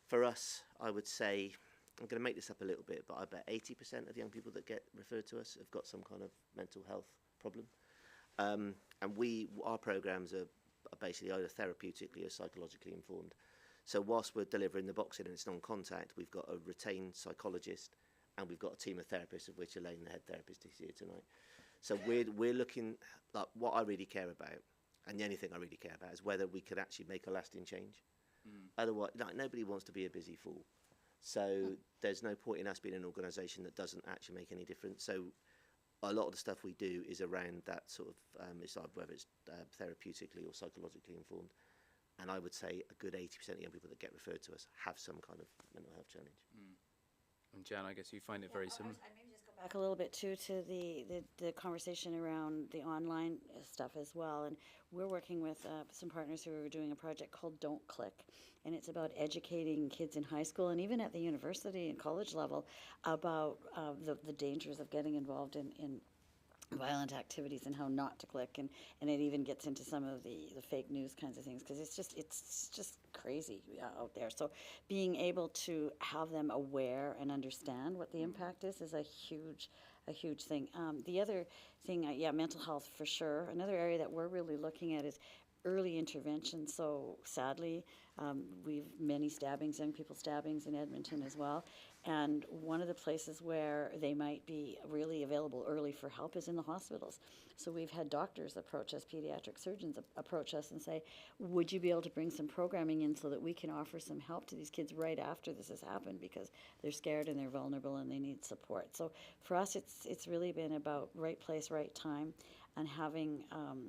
For us, I would say, I'm going to make this up a little bit, but I bet 80% of the young people that get referred to us have got some kind of mental health problem. And our programs are basically either therapeutically or psychologically informed. So whilst we're delivering the boxing and it's non-contact, we've got a retained psychologist and we've got a team of therapists, of which Elaine, the head therapist, is here tonight. So we're looking, like, what I really care about, and the only thing I really care about, is whether we could actually make a lasting change. Otherwise, like, nobody wants to be a busy fool. So there's no point in us being an organisation that doesn't actually make any difference. So a lot of the stuff we do is around that sort of, it's like whether it's therapeutically or psychologically informed. And I would say a good 80% of young people that get referred to us have some kind of mental health challenge. And Jan, I guess you find it very similar. I maybe just go back a little bit too to the conversation around the online stuff as well. And we're working with some partners who are doing a project called Don't Click. And it's about educating kids in high school and even at the university and college level about the dangers of getting involved in violent activities and how not to click, and it even gets into some of the fake news kinds of things, because it's just crazy out there. So being able to have them aware and understand what the impact is a huge thing. The other thing, mental health for sure. Another area that we're really looking at is early intervention. So sadly, we've many stabbings, young people stabbings in Edmonton as well. And one of the places where they might be really available early for help is in the hospitals. So we've had doctors approach us, pediatric surgeons approach us and say, would you be able to bring some programming in so that we can offer some help to these kids right after this has happened, because they're scared and they're vulnerable and they need support. So for us, it's really been about right place, right time, and having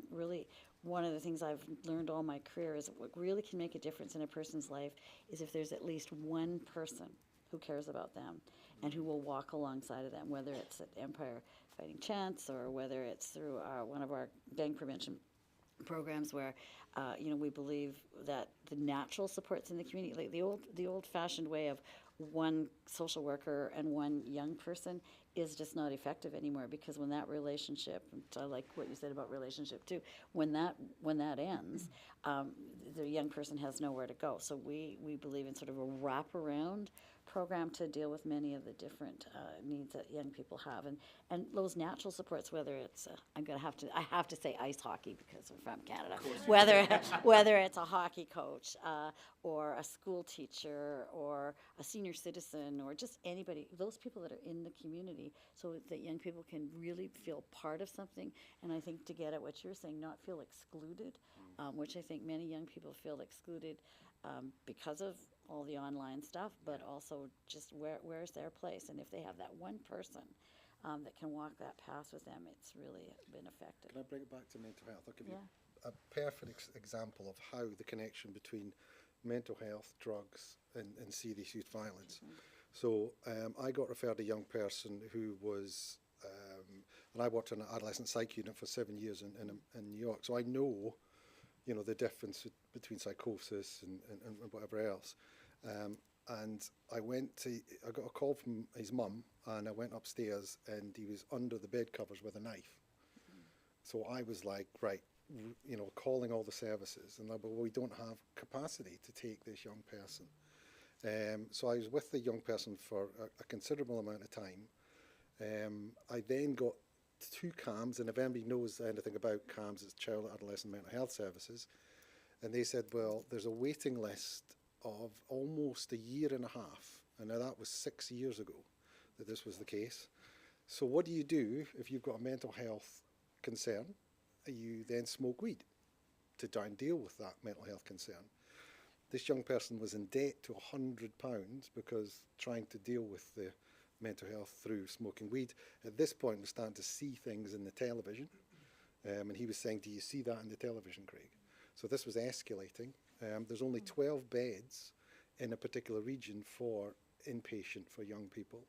really, one of the things I've learned all my career is what really can make a difference in a person's life is if there's at least one person who cares about them and who will walk alongside of them, whether it's at Empire Fighting Chance or whether it's through one of our gang prevention programs where, we believe that the natural supports in the community, like the old-fashioned way of one social worker and one young person, is just not effective anymore, because when that relationship, and I like what you said about relationship too, when that ends, the young person has nowhere to go. So we believe in sort of a wraparound program to deal with many of the different needs that young people have, and those natural supports, whether it's I have to say ice hockey because we're from Canada, whether it's a hockey coach or a school teacher or a senior citizen or just anybody, those people that are in the community, so that young people can really feel part of something. And I think to get at what you're saying, not feel excluded, which I think many young people feel excluded because of all the online stuff, but also just where's their place. And if they have that one person that can walk that path with them, it's really been effective. Can I bring it back to mental health? I'll give you Yeah. a perfect example of how the connection between mental health, drugs, and serious youth violence. So I got referred a young person who was, and I worked in an adolescent psych unit for 7 years in New York, so I know, the difference between psychosis and whatever else. And I got a call from his mum, and I went upstairs, and he was under the bed covers with a knife. So I was like, right, calling all the services, and we don't have capacity to take this young person. So I was with the young person for a considerable amount of time. I then got 2 CAMS, and if anybody knows anything about CAMS, it's Child Adolescent Mental Health Services, and they said, well, there's a waiting list of almost a year and a half, and now that was 6 years ago that this was the case. So what do you do if you've got a mental health concern? You then smoke weed to try and deal with that mental health concern. This young person was in debt to £100 because trying to deal with the mental health through smoking weed. At this point, we're starting to see things in the television, and he was saying, do you see that in the television, Craig? So this was escalating. There's only 12 beds in a particular region for inpatient for young people.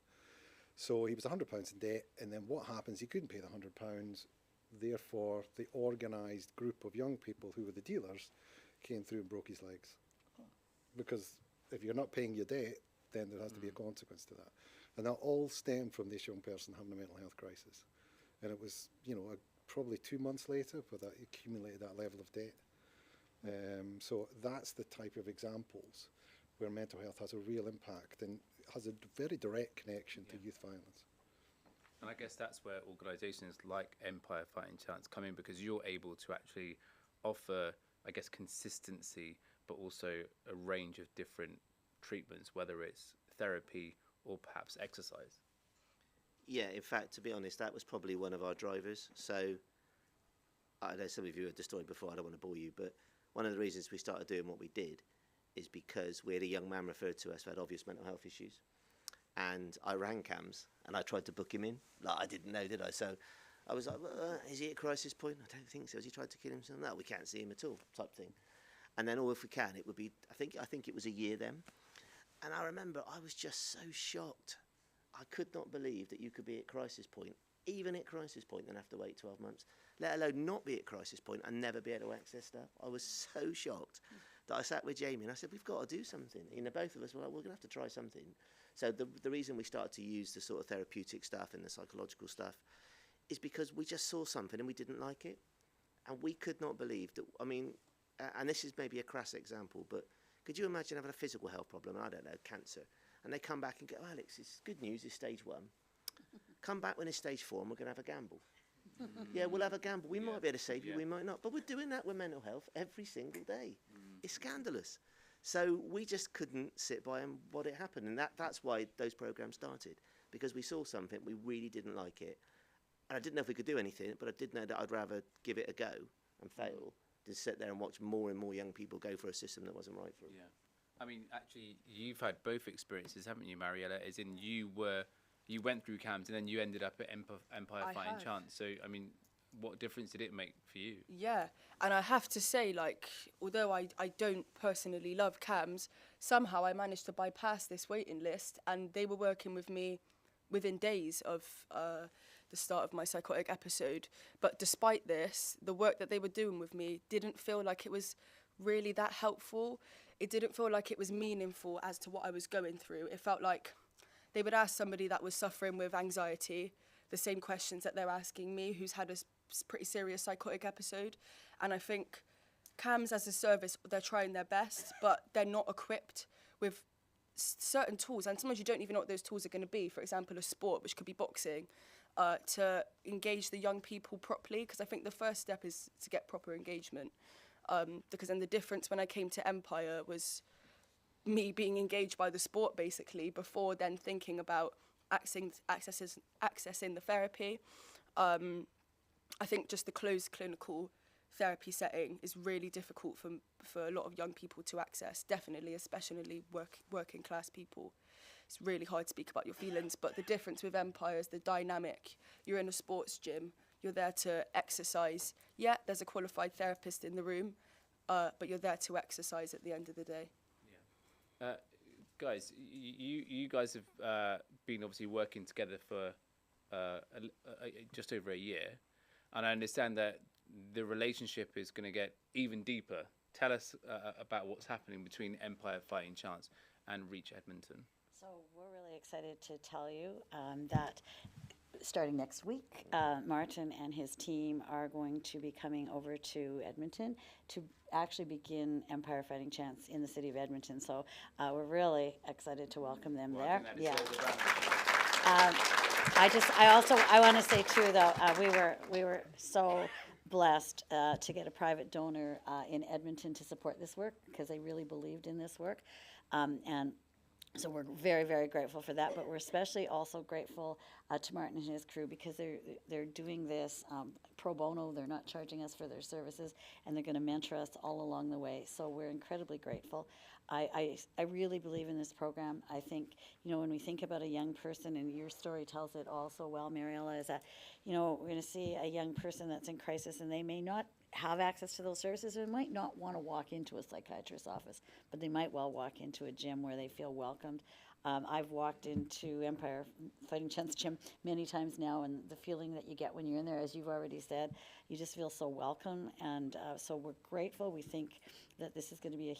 So he was £100 in debt, and then what happens? He couldn't pay the £100. Therefore, the organised group of young people who were the dealers came through and broke his legs. Because if you're not paying your debt, then there has to be a consequence to that. And that all stemmed from this young person having a mental health crisis. And it was, probably 2 months later, but that accumulated that level of debt. So that's the type of examples where mental health has a real impact and has a very direct connection to youth violence. And I guess that's where organisations like Empire Fighting Chance come in, because you're able to actually offer, I guess, consistency, but also a range of different treatments, whether it's therapy or perhaps exercise. Yeah, in fact, to be honest, that was probably one of our drivers. So I know some of you heard the story before, I don't want to bore you, but one of the reasons we started doing what we did is because we had a young man referred to us who had obvious mental health issues. And I rang CAMS and I tried to book him in. Like, I didn't know, did I? So I was like, is he at crisis point? I don't think so. Has he tried to kill himself? No, we can't see him at all, type thing. And then, if we can, it would be, I think it was a year then. And I remember I was just so shocked. I could not believe that you could be at crisis point, even at crisis point, and have to wait 12 months, let alone not be at crisis point and never be able to access stuff. I was so shocked that I sat with Jamie and I said, we've got to do something. Both of us were like, we're going to have to try something. So the reason we started to use the sort of therapeutic stuff and the psychological stuff is because we just saw something and we didn't like it. And we could not believe that, and this is maybe a crass example, but could you imagine having a physical health problem, I don't know, cancer, and they come back and go, Alex, it's good news, it's stage 1. Come back when it's stage 4 and we're going to have a gamble. Yeah, we'll have a gamble. We might be able to save you, we might not. But we're doing that with mental health every single day. It's scandalous. So we just couldn't sit by and what it happened. And that's why those programs started, because we saw something, we really didn't like it. And I didn't know if we could do anything, but I did know that I'd rather give it a go and fail than sit there and watch more and more young people go for a system that wasn't right for them. Yeah. Actually, you've had both experiences, haven't you, Mariella? As in, you went through CAMS and then you ended up at Empire Fighting Chance. So, what difference did it make for you? Yeah, and I have to say, although I don't personally love CAMS, somehow I managed to bypass this waiting list, and they were working with me within days of the start of my psychotic episode. But despite this, the work that they were doing with me didn't feel like it was really that helpful. It didn't feel like it was meaningful as to what I was going through. It felt like they would ask somebody that was suffering with anxiety the same questions that they're asking me, who's had a pretty serious psychotic episode. And I think CAMHS as a service, they're trying their best, but they're not equipped with certain tools. And sometimes you don't even know what those tools are going to be. For example, a sport, which could be boxing, to engage the young people properly. Because I think the first step is to get proper engagement. Because then the difference when I came to Empire was me being engaged by the sport, basically, before then thinking about accessing the therapy. I think just the closed clinical therapy setting is really difficult for a lot of young people to access, definitely, especially working class people. It's really hard to speak about your feelings, but the difference with Empire is the dynamic. You're in a sports gym, you're there to exercise. Yeah, there's a qualified therapist in the room, but you're there to exercise at the end of the day. Yeah. Guys, you guys have been obviously working together for just over a year, and I understand that the relationship is going to get even deeper. Tell us about what's happening between Empire Fighting Chance and REACH Edmonton. So we're really excited to tell you that starting next week, Martin and his team are going to be coming over to Edmonton to actually begin Empire Fighting Chance in the city of Edmonton. So we're really excited to welcome them there. Yeah. I want to say too, though, we were so blessed to get a private donor in Edmonton to support this work, because they really believed in this work, and so we're very, very grateful for that. But we're especially also grateful to Martin and his crew, because they're doing this pro bono. They're not charging us for their services, and they're going to mentor us all along the way. So we're incredibly grateful. I really believe in this program. I think, when we think about a young person, and your story tells it all so well, Mariella, is that, we're going to see a young person that's in crisis, and they may not have access to those services. They might not want to walk into a psychiatrist's office, but they might well walk into a gym where they feel welcomed. I've walked into Empire Fighting Chance gym many times now, and the feeling that you get when you're in there, as you've already said, you just feel so welcome, and so we're grateful. We think that this is going to be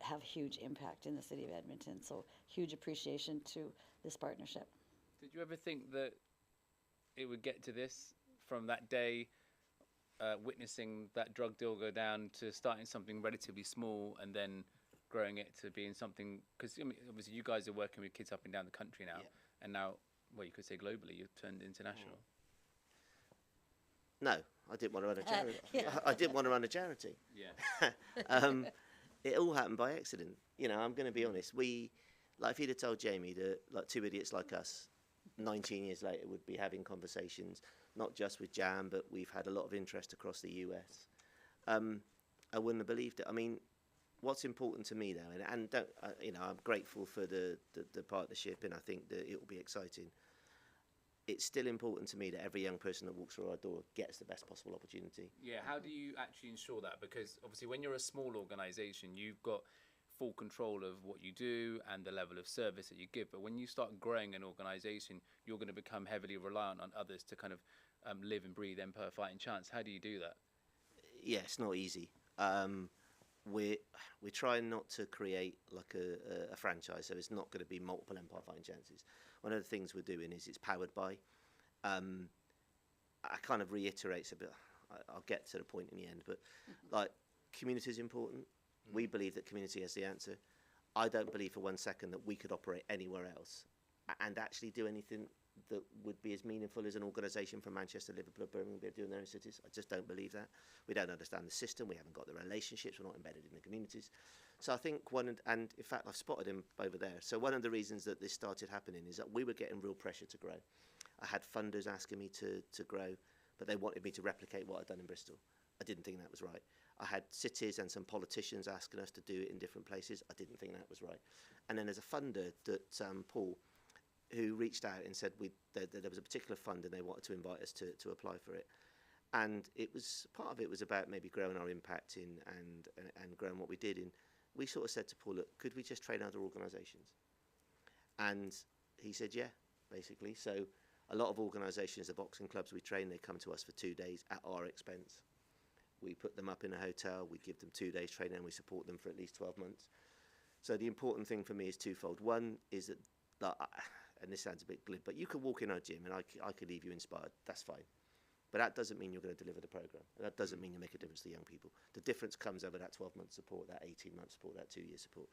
have huge impact in the city of Edmonton, so huge appreciation to this partnership. Did you ever think that it would get to this, from that day, witnessing that drug deal go down, to starting something relatively small and then growing it to being something? Because obviously you guys are working with kids up and down the country now, and now, well, you could say globally, you've turned international. No, I didn't want to run a charity. I didn't want to run a charity. Yeah. It all happened by accident. I'm going to be honest. If you'd have told Jamie that, two idiots like us, 19 years later, would be having conversations, not just with Jam, but we've had a lot of interest across the US, I wouldn't have believed it. I mean, what's important to me, though, and don't, I'm grateful for the partnership, and I think that it will be exciting. It's still important to me that every young person that walks through our door gets the best possible opportunity. Yeah, how do you actually ensure that? Because obviously when you're a small organisation, you've got full control of what you do and the level of service that you give. But when you start growing an organisation, you're going to become heavily reliant on others to kind of live and breathe Empire Fighting Chance. How do you do that? Yeah, it's not easy. We're trying not to create like a franchise, so it's not going to be multiple Empire Fighting Chances. One of the things we're doing is it's powered by. I kind of reiterate a bit. I'll get to the point in the end, but community is important. We believe that community has the answer. I don't believe for 1 second that we could operate anywhere else and actually do anything that would be as meaningful as an organisation from Manchester, Liverpool, or Birmingham be doing their own cities. I just don't believe that. We don't understand the system. We haven't got the relationships. We're not embedded in the communities. So I think and in fact, I've spotted him over there. So one of the reasons that this started happening is that we were getting real pressure to grow. I had funders asking me to grow, but they wanted me to replicate what I'd done in Bristol. I didn't think that was right. I had cities and some politicians asking us to do it in different places. I didn't think that was right. And then there's a funder that Paul, who reached out and said there was a particular fund and they wanted to invite us to apply for it. And it was part of it was about maybe growing our impact and growing what we did. And we sort of said to Paul, look, could we just train other organisations? And he said, yeah, basically. So A lot of organisations, the boxing clubs we train, they come to us for 2 days at our expense. We put them up in a hotel, we give them 2 days training, and we support them for at least 12 months. So the important thing for me is twofold. One is that and this sounds a bit glib, but you could walk in our gym and I could leave you inspired. That's fine. But that doesn't mean you're going to deliver the programme. And that doesn't mean you make a difference to young people. The difference comes over that 12-month support, that 18-month support, that 2-year support.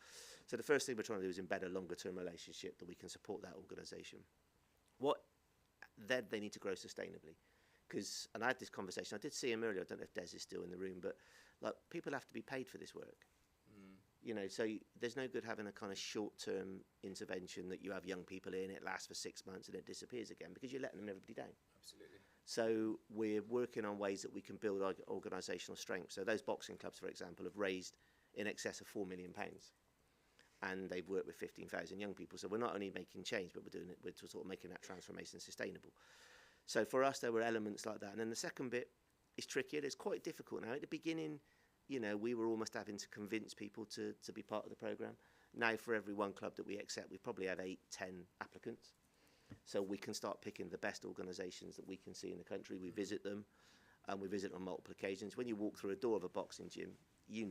So the first thing we're trying to do is embed a longer-term relationship that we can support that organisation. Then they need to grow sustainably. And I had this conversation, I did see him earlier, I don't know if Des is still in the room, but like, people have to be paid for this work. You know, so there's no good having a kind of short-term intervention that you have young people in, it lasts for 6 months and it disappears again, because you're letting everybody down. Absolutely. So we're working on ways that we can build our organisational strength. So those boxing clubs, for example, have raised in excess of £4 million. And they've worked with 15,000 young people. So we're not only making change, but we're sort of making that transformation sustainable. So for us, there were elements like that. And then the second bit is trickier. It's quite difficult now. At the beginning, you know, we were almost having to convince people to be part of the programme. Now, for every one club that we accept, we probably have 8, 10 applicants. So we can start picking the best organisations that we can see in the country. We visit them, and we visit on multiple occasions. When you walk through a door of a boxing gym, you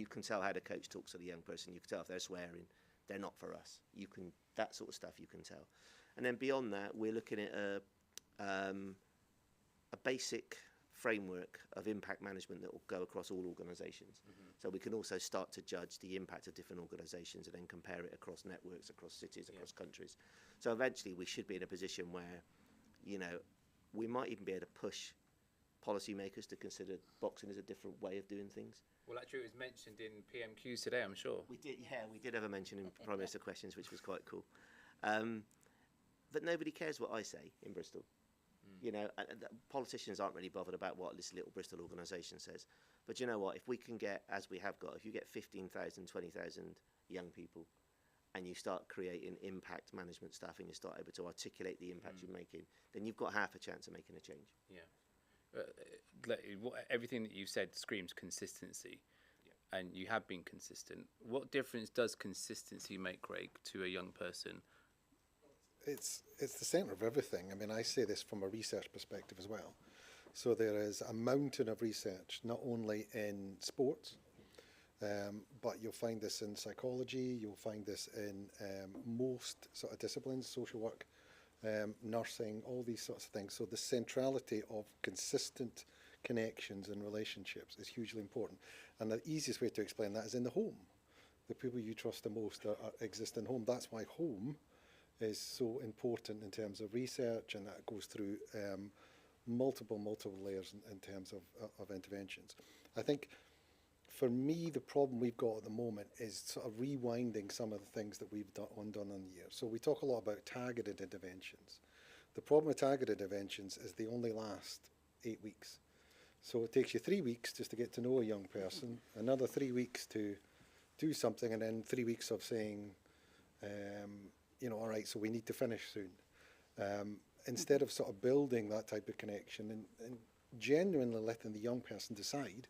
can tell how the coach talks to the young person. You can tell if they're swearing. They're not for us. That sort of stuff you can tell. And then beyond that, we're looking at a basic framework of impact management that will go across all organisations. So we can also start to judge the impact of different organisations and then compare it across networks, across cities, across countries. So eventually we should be in a position where, you know, we might even be able to push policymakers to consider boxing as a different way of doing things. Well, actually, it was mentioned in PMQs today, I'm sure. We did have a mention in Prime Minister questions, which was quite cool. But nobody cares what I say in Bristol. You know, politicians aren't really bothered about what this little Bristol organisation says. But you know what? If we can get, as we have got, if you get 15,000, 20,000 young people, and you start creating impact management stuff, and you start able to articulate the impact you're making, then you've got half a chance of making a change. Yeah. Everything that you've said screams consistency, and you have been consistent. What difference does consistency make, Craig, to a young person? It's the centre of everything. I mean, I say this from a research perspective as well. So there is a mountain of research, not only in sports, but you'll find this in psychology, you'll find this in most sort of disciplines, social work, nursing, all these sorts of things. So the centrality of consistent connections and relationships is hugely important. And the easiest way to explain that is in the home. The people you trust the most exist in home. That's why home is so important in terms of research, and that goes through multiple layers in terms of interventions. I think for me, the problem we've got at the moment is sort of rewinding some of the things that we've done in the year. So we talk a lot about targeted interventions. The problem with targeted interventions is they only last 8 weeks. So it takes you 3 weeks just to get to know a young person, another 3 weeks to do something, and then 3 weeks of saying, you know, all right, so we need to finish soon. Instead of sort of building that type of connection and genuinely letting the young person decide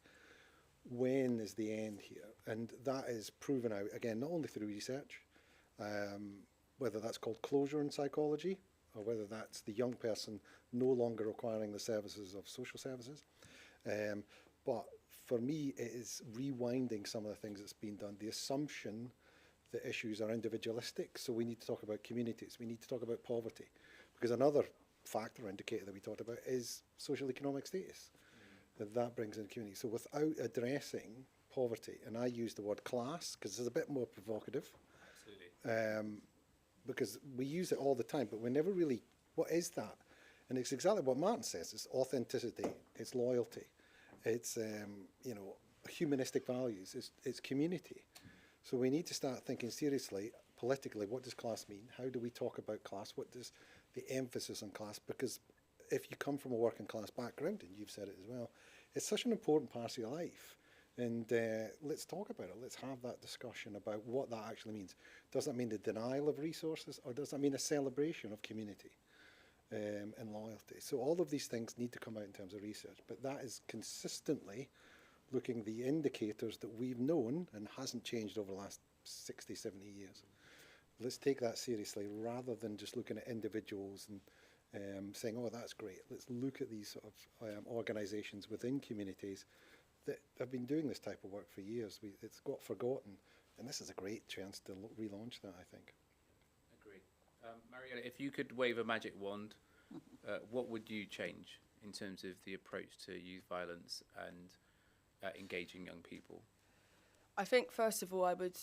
when is the end here. And that is proven out, again, not only through research, whether that's called closure in psychology, or whether that's the young person no longer requiring the services of social services. But for me, it is rewinding some of the things that's been done. The assumption that issues are individualistic, so we need to talk about communities, we need to talk about poverty, because another factor or indicator that we talked about is social economic status. That brings in community. So without addressing poverty, and I use the word class because it's a bit more provocative. Absolutely. Because we use it all the time, but we never really, what is that? And it's exactly what Martin says. It's authenticity, it's loyalty, it's you know, humanistic values, it's community. So we need to start thinking seriously, politically, what does class mean? How do we talk about class? What does the emphasis on class? Because if you come from a working class background, and you've said it as well, it's such an important part of your life. And let's talk about it. Let's have that discussion about what that actually means. Does that mean the denial of resources, or does that mean a celebration of community and loyalty? So all of these things need to come out in terms of research, but that is consistently looking the indicators that we've known and hasn't changed over the last 60, 70 years. let's take that seriously rather than just looking at individuals and saying, oh, that's great. Let's look at these sort of organisations within communities that have been doing this type of work for years. It's got forgotten, and this is a great chance to relaunch that, I think. Agreed. Mariella, if you could wave a magic wand, what would you change in terms of the approach to youth violence and engaging young people? I think first of all, I would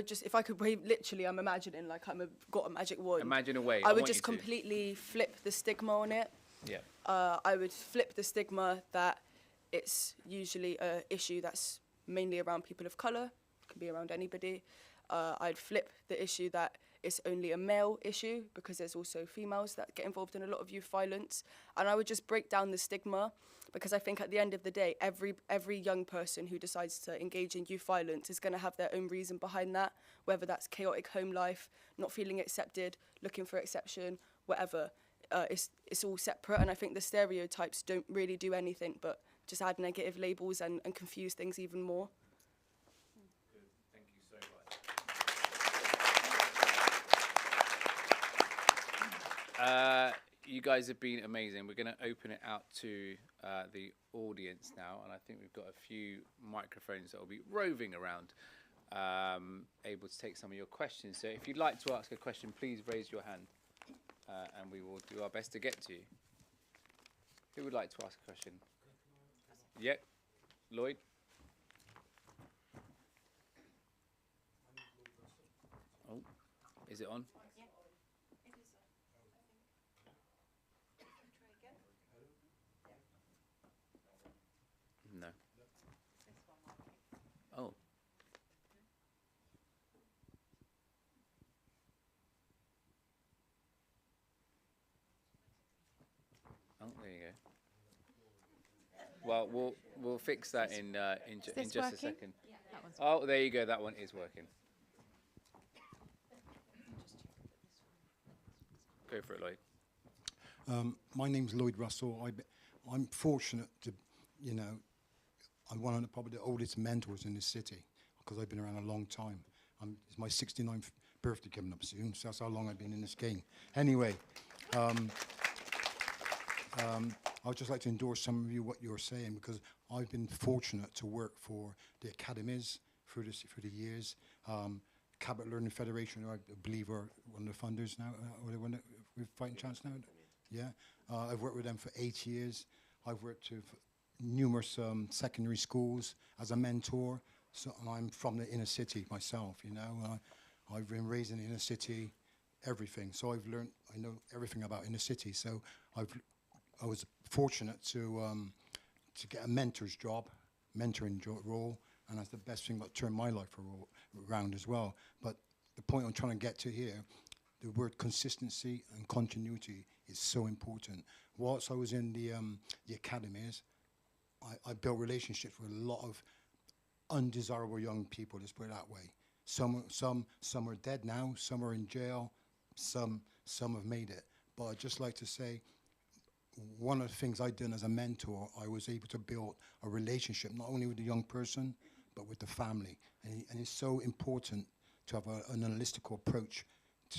just, if I could wave, literally, I'm imagining like got a magic wand. Imagine away. I would just completely flip the stigma on it. Yeah. I would flip the stigma that it's usually an issue that's mainly around people of colour, can be around anybody. I'd flip the issue that it's only a male issue, because there's also females that get involved in a lot of youth violence. And I would just break down the stigma, because I think at the end of the day, every young person who decides to engage in youth violence is going to have their own reason behind that, whether that's chaotic home life, not feeling accepted, looking for acceptance, whatever. It's all separate, and I think the stereotypes don't really do anything but just add negative labels and confuse things even more. Good. Thank you so much. You guys have been amazing. We're going to open it out to the audience now, and I think we've got a few microphones that will be roving around, able to take some of your questions. So if you'd like to ask a question, please raise your hand, and we will do our best to get to you. Who would like to ask a question? Yep, Lloyd. Oh, is it on? No. Oh. Oh, there you go. Well, we'll fix that in just a second. Oh, there you go. That one is working. Go for it, Lloyd. My name's Lloyd Russell. I'm fortunate to, you know, I'm one of the, probably the oldest mentors in this city, because I've been around a long time. It's my 69th birthday coming up soon, so that's how long I've been in this game. Anyway, I'd just like to endorse some of you what you're saying, because I've been fortunate to work for the academies through the years. Cabinet Learning Federation, who I believe are one of the funders now, or the one that we're fighting chance now. Yeah, I've worked with them for 8 years. I've worked with numerous secondary schools as a mentor. So I'm from the inner city myself, you know. I've been raised in the inner city, everything. So I know everything about inner city. So I was fortunate to get a mentor's mentoring role, and that's the best thing that turned my life around as well. But the point I'm trying to get to here, the word consistency and continuity is so important. Whilst I was in the academies, I built relationships with a lot of undesirable young people, let's put it that way. Some are dead now, some are in jail, some have made it. But I'd just like to say, one of the things I did as a mentor, I was able to build a relationship, not only with the young person, but with the family. And it's so important to have an holistic approach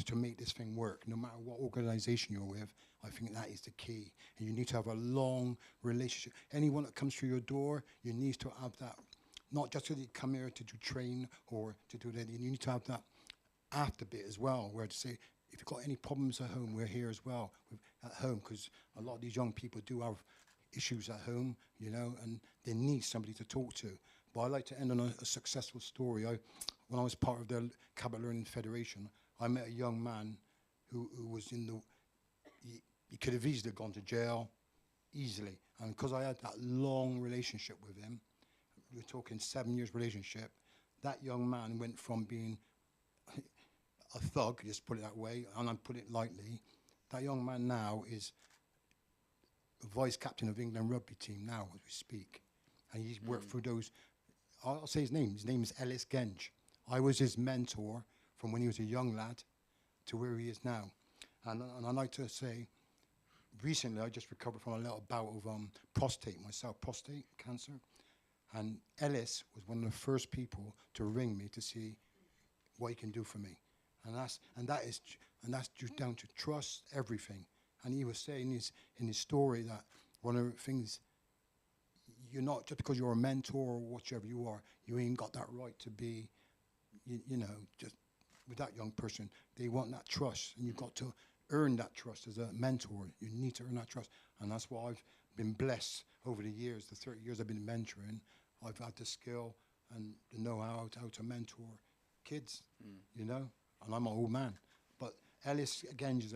to make this thing work. No matter what organization you're with, I think that is the key. And you need to have a long relationship. Anyone that comes through your door, you need to have that, not just to come here to do train or to do that, you need to have that after bit as well, where to say, if you've got any problems at home, we're here as well, at home, because a lot of these young people do have issues at home, you know, and they need somebody to talk to. But I like to end on a successful story. When I was part of the Cabinet Learning Federation, I met a young man who was in the, he could have easily gone to jail, easily. And because I had that long relationship with him, we're talking 7 years relationship, that young man went from being a thug, just put it that way, and I put it lightly. That young man now is vice captain of England rugby team now as we speak. And he's worked through those, I'll say his name is Ellis Genge. I was his mentor from when he was a young lad to where he is now. And I'd like to say, recently I just recovered from a little bout of prostate cancer. And Ellis was one of the first people to ring me to see what he can do for me. that's just down to trust everything. And he was saying in his story that one of the things, you're not, just because you're a mentor or whatever you are, you ain't got that right to be, you know, just with that young person. They want that trust, and you've got to earn that trust as a mentor. You need to earn that trust, and that's why I've been blessed over the years, the 30 years I've been mentoring. I've had the skill and the know-how how to mentor kids, you know, and I'm an old man. But Ellis, again, is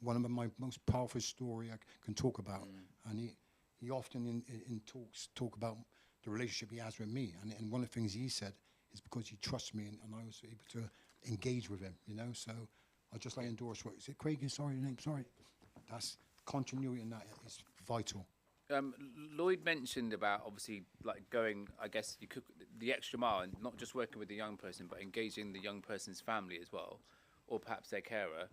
one of my most powerful story I can talk about, and he often in talks talk about the relationship he has with me, and one of the things he said is because he trusts me, and I was able to engage with him, you know. So I just like to endorse what is it, Craig? Sorry, your name. Sorry, that's continuity, and that is vital. Lloyd mentioned about obviously like going, I guess you could the extra mile, and not just working with the young person, but engaging the young person's family as well, or perhaps their carer.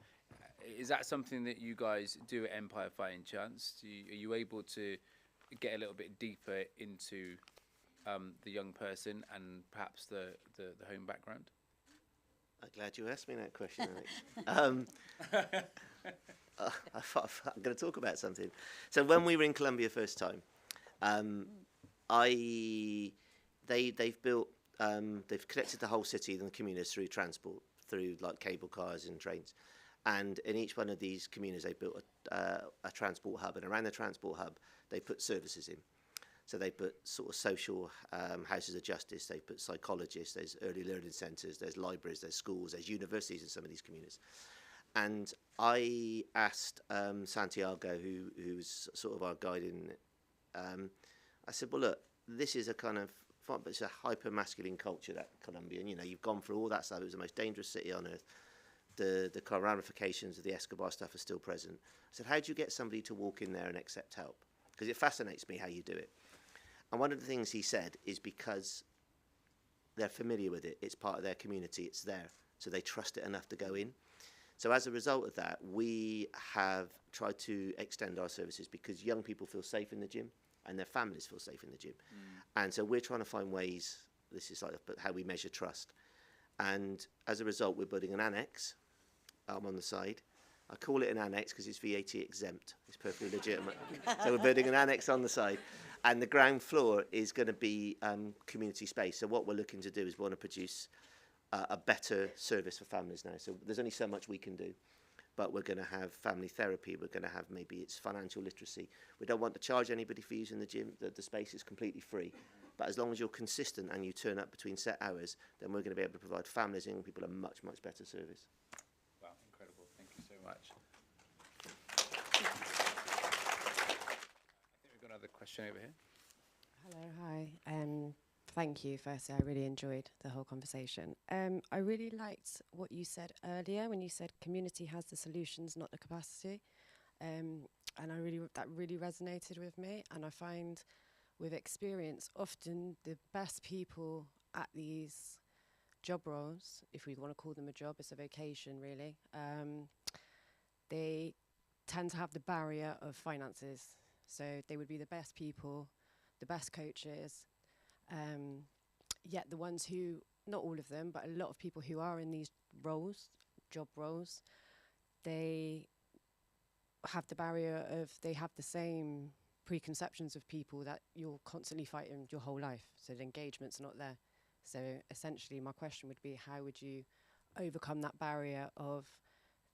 Is that something that you guys do at Empire Fighting Chance? Are you able to get a little bit deeper into the young person and perhaps the home background? I'm glad you asked me that question, Alex. I'm going to talk about something. So when we were in Colombia first time, they've built, they've connected the whole city and the communities through transport, through like cable cars and trains. And in each one of these communities, they built a transport hub, and around the transport hub, they put services in. So they put sort of social houses of justice, they put psychologists, there's early learning centres, there's libraries, there's schools, there's universities in some of these communities. And I asked Santiago, who's sort of our guide in, I said, well, look, this is a kind of, it's a hyper-masculine culture, that Colombian, you know, you've gone through all that stuff, it was the most dangerous city on earth. The kind of ramifications of the Escobar stuff are still present. I said, how do you get somebody to walk in there and accept help? Because it fascinates me how you do it. And one of the things he said is because they're familiar with it, it's part of their community, it's there, so they trust it enough to go in. So as a result of that, we have tried to extend our services because young people feel safe in the gym and their families feel safe in the gym. And so we're trying to find ways, this is like how we measure trust. And as a result, we're building an annex on the side. I call it an annex because it's VAT exempt. It's perfectly legitimate. So we're building an annex on the side. And the ground floor is going to be community space. So what we're looking to do is we want to produce a better service for families now. So there's only so much we can do. But we're going to have family therapy. We're going to have maybe it's financial literacy. We don't want to charge anybody for using the gym. The space is completely free. But as long as you're consistent and you turn up between set hours, then we're going to be able to provide families and young people a much, much better service. Wow, incredible. Thank you so much. I think we've got another question over here. Hello, hi. Thank you. Firstly, I really enjoyed the whole conversation. I really liked what you said earlier when you said community has the solutions, not the capacity. And that really resonated with me. And I find with experience, often the best people at these job roles, if we want to call them a job, it's a vocation really, they tend to have the barrier of finances. So they would be the best people, the best coaches, yet the ones who, not all of them, but a lot of people who are in these roles, job roles, they have the barrier of, they have the same preconceptions of people that you're constantly fighting your whole life. So the engagement's not there. So essentially my question would be, how would you overcome that barrier of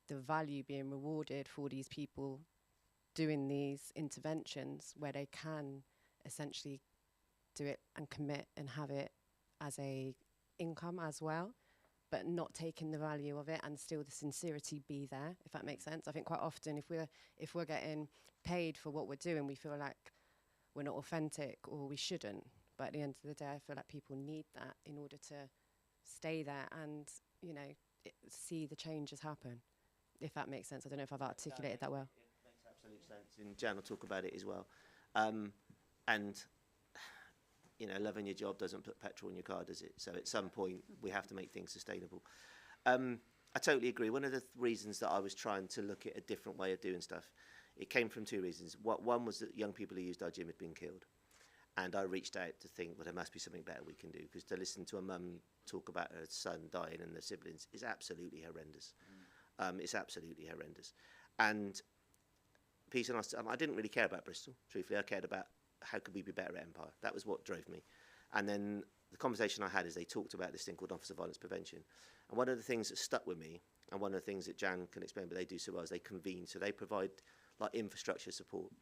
the value being rewarded for these people doing these interventions where they can essentially do it and commit and have it as a income as well, but not taking the value of it and still the sincerity be there, if that makes sense. I think quite often if we're getting paid for what we're doing, we feel like we're not authentic or we shouldn't. But at the end of the day, I feel like people need that in order to stay there and, you know, see the changes happen, if that makes sense. I don't know if I've articulated that well. It makes absolute sense. And Jan will talk about it as well. And you know, loving your job doesn't put petrol in your car, does it? So at some point, we have to make things sustainable. I totally agree. One of the reasons that I was trying to look at a different way of doing stuff, it came from two reasons. One was that young people who used our gym had been killed. And I reached out to think, well, there must be something better we can do. Because to listen to a mum talk about her son dying and the siblings is absolutely horrendous. It's absolutely horrendous. And peace and honesty, I didn't really care about Bristol, truthfully. I cared about how could we be better at Empire. That was what drove me. And then the conversation I had is they talked about this thing called Office of Violence Prevention. And one of the things that stuck with me, and one of the things that Jan can explain, but they do so well, is they convene. So they provide like infrastructure support.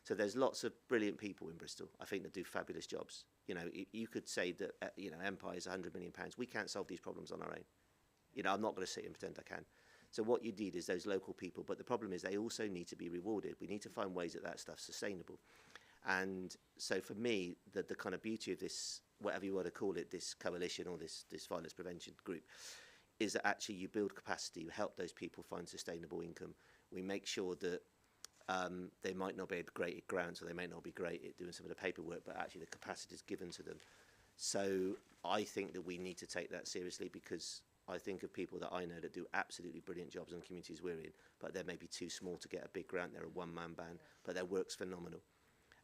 So there's lots of brilliant people in Bristol, I think, that do fabulous jobs. You know, you could say that, Empire is £100 million. We can't solve these problems on our own. You know, I'm not going to sit and pretend I can. So what you need is those local people. But the problem is they also need to be rewarded. We need to find ways that stuff's sustainable. And so for me, the kind of beauty of this, whatever you want to call it, this coalition or this violence prevention group, is that actually you build capacity, you help those people find sustainable income. We make sure that they might not be great at grants, or they may not be great at doing some of the paperwork, but actually the capacity is given to them. So I think that we need to take that seriously, because I think of people that I know that do absolutely brilliant jobs in the communities we're in, but they're maybe too small to get a big grant. They're a one-man band, but their work's phenomenal.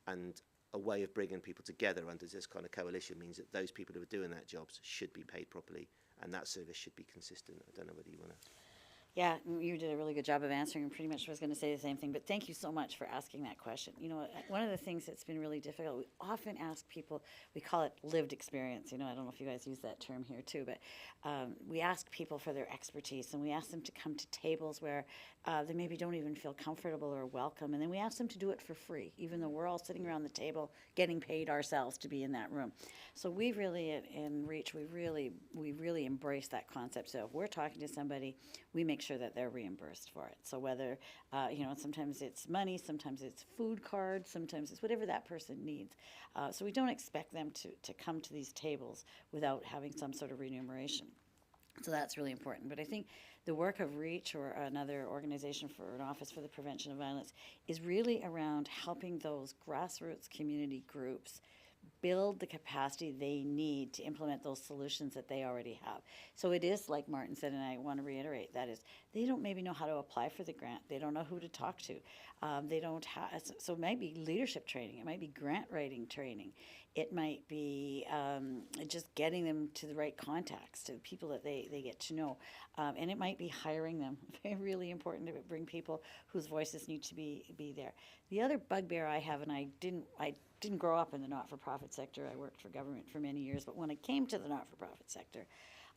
And a way of bringing people together under this kind of coalition means that those people who are doing that jobs should be paid properly, and that service should be consistent. I don't know whether you want to... Yeah, you did a really good job of answering, and pretty much was going to say the same thing, but thank you so much for asking that question. You know, one of the things that's been really difficult, we often ask people, we call it lived experience. You know, I don't know if you guys use that term here too, but we ask people for their expertise, and we ask them to come to tables where they maybe don't even feel comfortable or welcome, and then we ask them to do it for free, even though we're all sitting around the table getting paid ourselves to be in that room. So we really, in REACH, we really embrace that concept. So if we're talking to somebody, we make sure that they're reimbursed for it. So whether, sometimes it's money, sometimes it's food cards, sometimes it's whatever that person needs. So we don't expect them to come to these tables without having some sort of remuneration. So that's really important. But I think the work of REACH, or another organization for an office for the prevention of violence, is really around helping those grassroots community groups build the capacity they need to implement those solutions that they already have. So it is, like Martin said, and I want to reiterate, that is, they don't maybe know how to apply for the grant. They don't know who to talk to. They don't have, so it might be leadership training. It might be grant writing training. It might be just getting them to the right contacts, to people that they get to know. And it might be hiring them. Really important to bring people whose voices need to be there. The other bugbear I have, and I didn't grow up in the not-for-profit sector. I worked for government for many years, but when I came to the not-for-profit sector,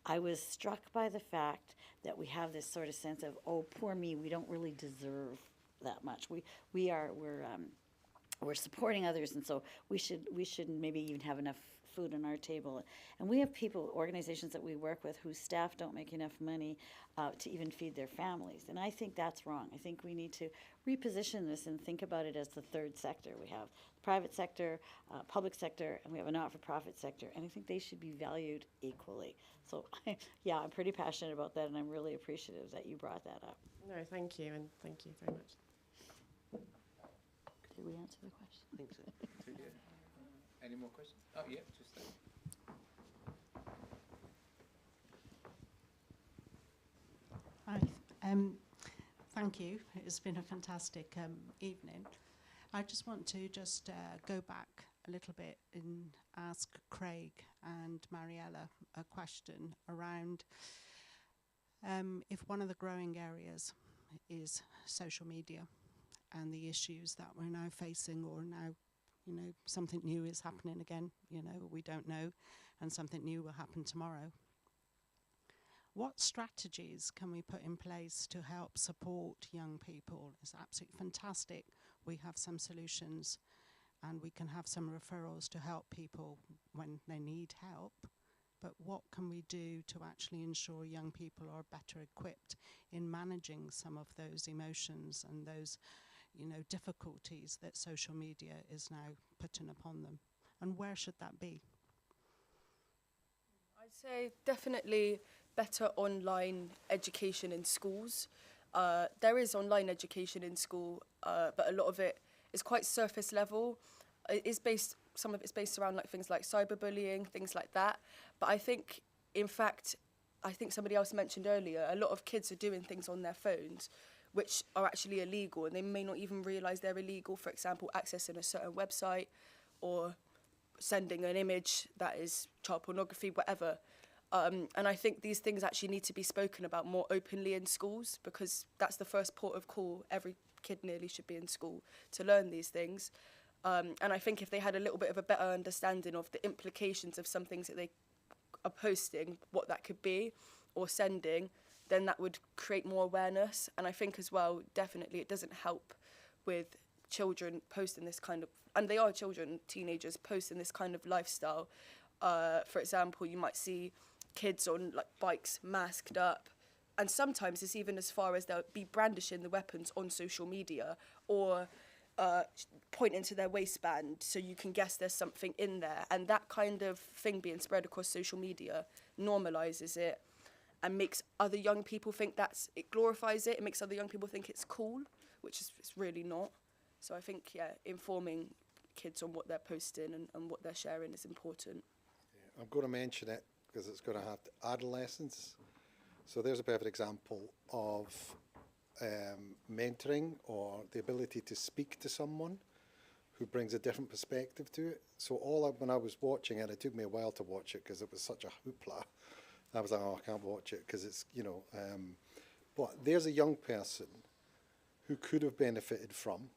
I was struck by the fact that we have this sort of sense of, oh, poor me, we don't really deserve that much. We're supporting others, and so we should maybe even have enough food on our table. And we have organizations that we work with whose staff don't make enough money to even feed their families. And I think that's wrong. I think we need to reposition this and think about it as the third sector. We have the private sector, public sector, and we have a not-for-profit sector. And I think they should be valued equally. So, I'm pretty passionate about that, and I'm really appreciative that you brought that up. No, thank you, and thank you very much. Did we answer the question? I think so. Any more questions? Oh, yeah, just there. Hi. Thank you. It's been a fantastic evening. I just want to go back a little bit and ask Craig and Mariella a question around if one of the growing areas is social media and the issues that we're now facing, or now, something new is happening again, we don't know, and something new will happen tomorrow. What strategies can we put in place to help support young people? It's absolutely fantastic. We have some solutions, and we can have some referrals to help people when they need help. But what can we do to actually ensure young people are better equipped in managing some of those emotions and those difficulties that social media is now putting upon them? And where should that be? I'd say definitely better online education in schools. There is online education in school, but a lot of it is quite surface level. Some of it's based around like things like cyberbullying, things like that. But I think, in fact, somebody else mentioned earlier, a lot of kids are doing things on their phones which are actually illegal, and they may not even realise they're illegal. For example, accessing a certain website or sending an image that is child pornography, whatever. And I think these things actually need to be spoken about more openly in schools, because that's the first port of call. Every kid nearly should be in school to learn these things. And I think if they had a little bit of a better understanding of the implications of some things that they are posting, what that could be, or sending, then that would create more awareness. And I think as well, definitely it doesn't help with children posting this kind of, and they are children, teenagers, posting this kind of lifestyle. For example, you might see kids on like bikes masked up, and sometimes it's even as far as they'll be brandishing the weapons on social media, or pointing to their waistband so you can guess there's something in there. And that kind of thing being spread across social media normalizes it and makes other young people think it glorifies it. It makes other young people think it's cool, which is it's really not. So I think, yeah, informing kids on what they're posting and what they're sharing is important. Yeah, I'm going to mention it because it's going to have adolescents. So there's a perfect example of mentoring, or the ability to speak to someone who brings a different perspective to it. So when I was watching it, it took me a while to watch it because it was such a hoopla. I was like, oh, I can't watch it because it's, but there's a young person who could have benefited from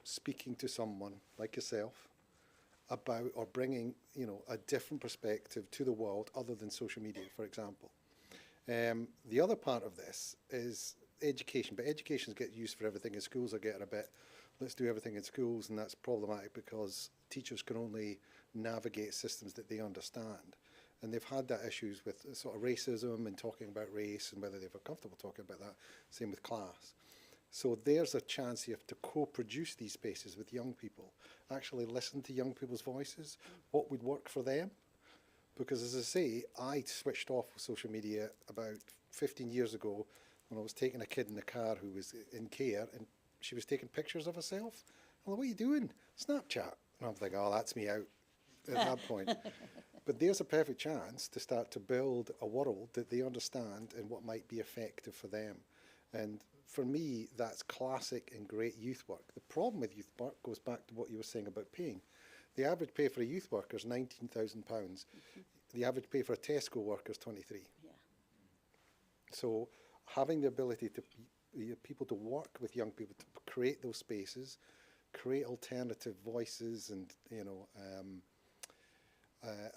speaking to someone like yourself about, or bringing, a different perspective to the world other than social media, for example. The other part of this is education, but education gets used for everything, and schools are getting a bit, let's do everything in schools, and that's problematic because teachers can only navigate systems that they understand. And they've had that issues with sort of racism and talking about race and whether they feel comfortable talking about that, same with class. So there's a chance here to co-produce these spaces with young people, actually listen to young people's voices, what would work for them. Because as I say, I switched off social media about 15 years ago when I was taking a kid in the car who was in care, and she was taking pictures of herself. I'm like, what are you doing? Snapchat. And I'm like, oh, that's me out at that point. But there's a perfect chance to start to build a world that they understand and what might be effective for them. And for me, that's classic and great youth work. The problem with youth work goes back to what you were saying about paying. The average pay for a youth worker is £19,000. The average pay for a Tesco worker is 23. Yeah. So having the ability to people to work with young people to create those spaces, create alternative voices, and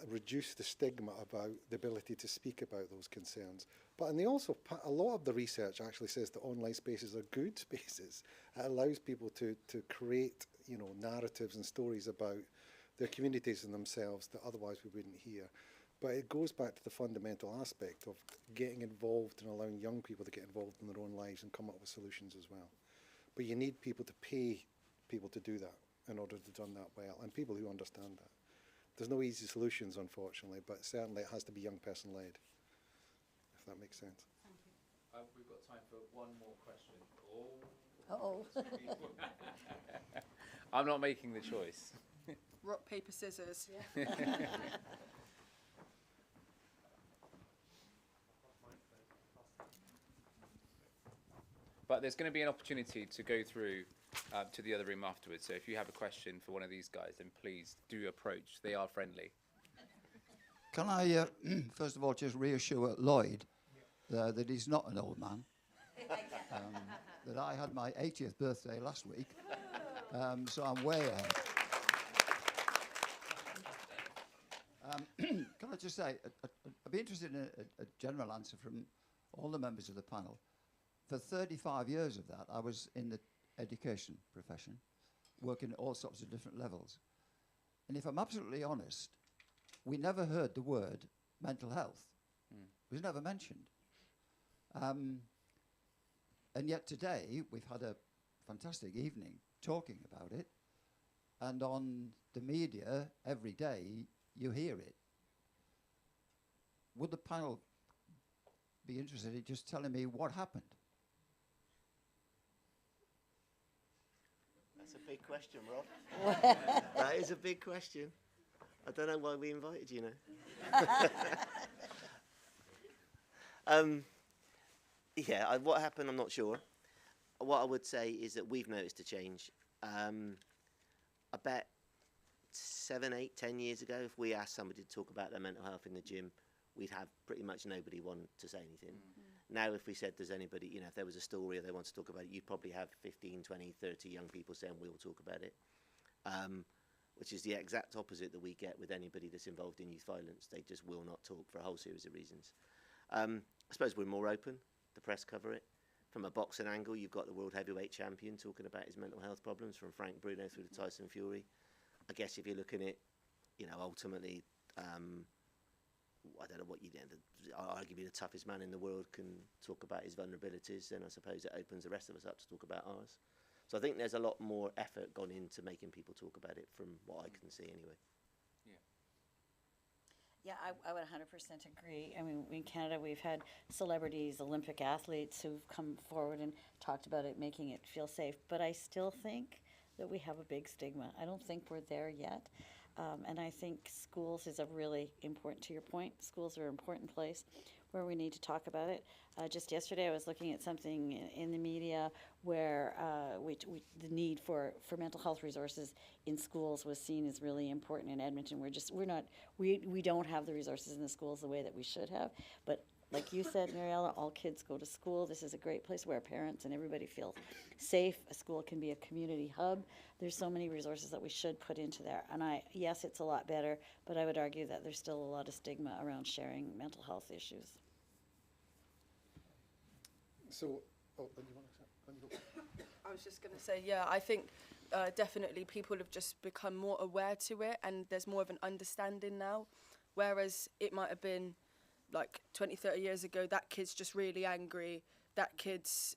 reduce the stigma about the ability to speak about those concerns. But and they also, a lot of the research actually says that online spaces are good spaces. It allows people to create narratives and stories about their communities and themselves that otherwise we wouldn't hear. But it goes back to the fundamental aspect of getting involved and allowing young people to get involved in their own lives and come up with solutions as well. But you need people to pay people to do that in order to do that well, and people who understand that. There's no easy solutions, unfortunately, but certainly it has to be young person led, if that makes sense. Thank you. We've got time for one more question. Uh-oh. I'm not making the choice. Rock, paper, scissors. But there's going to be an opportunity to go through to the other room afterwards. So if you have a question for one of these guys, then please do approach. They are friendly. Can I, first of all, just reassure Lloyd that he's not an old man? That I had my 80th birthday last week, so I'm way ahead. Can I just say, I'd be interested in a general answer from all the members of the panel. For 35 years of that, I was in the education profession, working at all sorts of different levels. And if I'm absolutely honest, we never heard the word mental health. It was never mentioned. And yet today, we've had a fantastic evening talking about it. And on the media, every day, you hear it. Would the panel be interested in just telling me what happened? That's a big question, Rob. That is a big question. I don't know why we invited you, what happened, I'm not sure. What I would say is that we've noticed a change. I bet 7, 8, 10 years ago, if we asked somebody to talk about their mental health in the gym, we'd have pretty much nobody want to say anything. Now, if we said there's anybody, you know, if there was a story or they want to talk about it, you'd probably have 15, 20, 30 young people saying, we'll talk about it. Which is the exact opposite that we get with anybody that's involved in youth violence. They just will not talk for a whole series of reasons. I suppose we're more open. The press cover it. From a boxing angle, you've got the world heavyweight champion talking about his mental health problems, from Frank Bruno through to Tyson Fury. I guess if you're looking at, you know, ultimately, I don't know what you'd end. Arguably the toughest man in the world can talk about his vulnerabilities, then I suppose it opens the rest of us up to talk about ours. So I think there's a lot more effort gone into making people talk about it, from what I can see anyway. Yeah, I would 100% agree. I mean, in Canada, we've had celebrities, Olympic athletes who've come forward and talked about it, making it feel safe. But I still think that we have a big stigma. I don't think we're there yet. And I think schools is a really important, to your point, schools are an important place where we need to talk about it. Just yesterday I was looking at something in the media where the need for mental health resources in schools was seen as really important in Edmonton. We don't have the resources in the schools the way that we should have. But like you said, Mariella, all kids go to school. This is a great place where parents and everybody feel safe. A school can be a community hub. There's so many resources that we should put into there. And yes, it's a lot better, but I would argue that there's still a lot of stigma around sharing mental health issues. So, you want to say? I was just going to say, yeah, I think definitely people have just become more aware to it, and there's more of an understanding now, whereas it might have been like 20, 30 years ago, that kid's just really angry, that kid's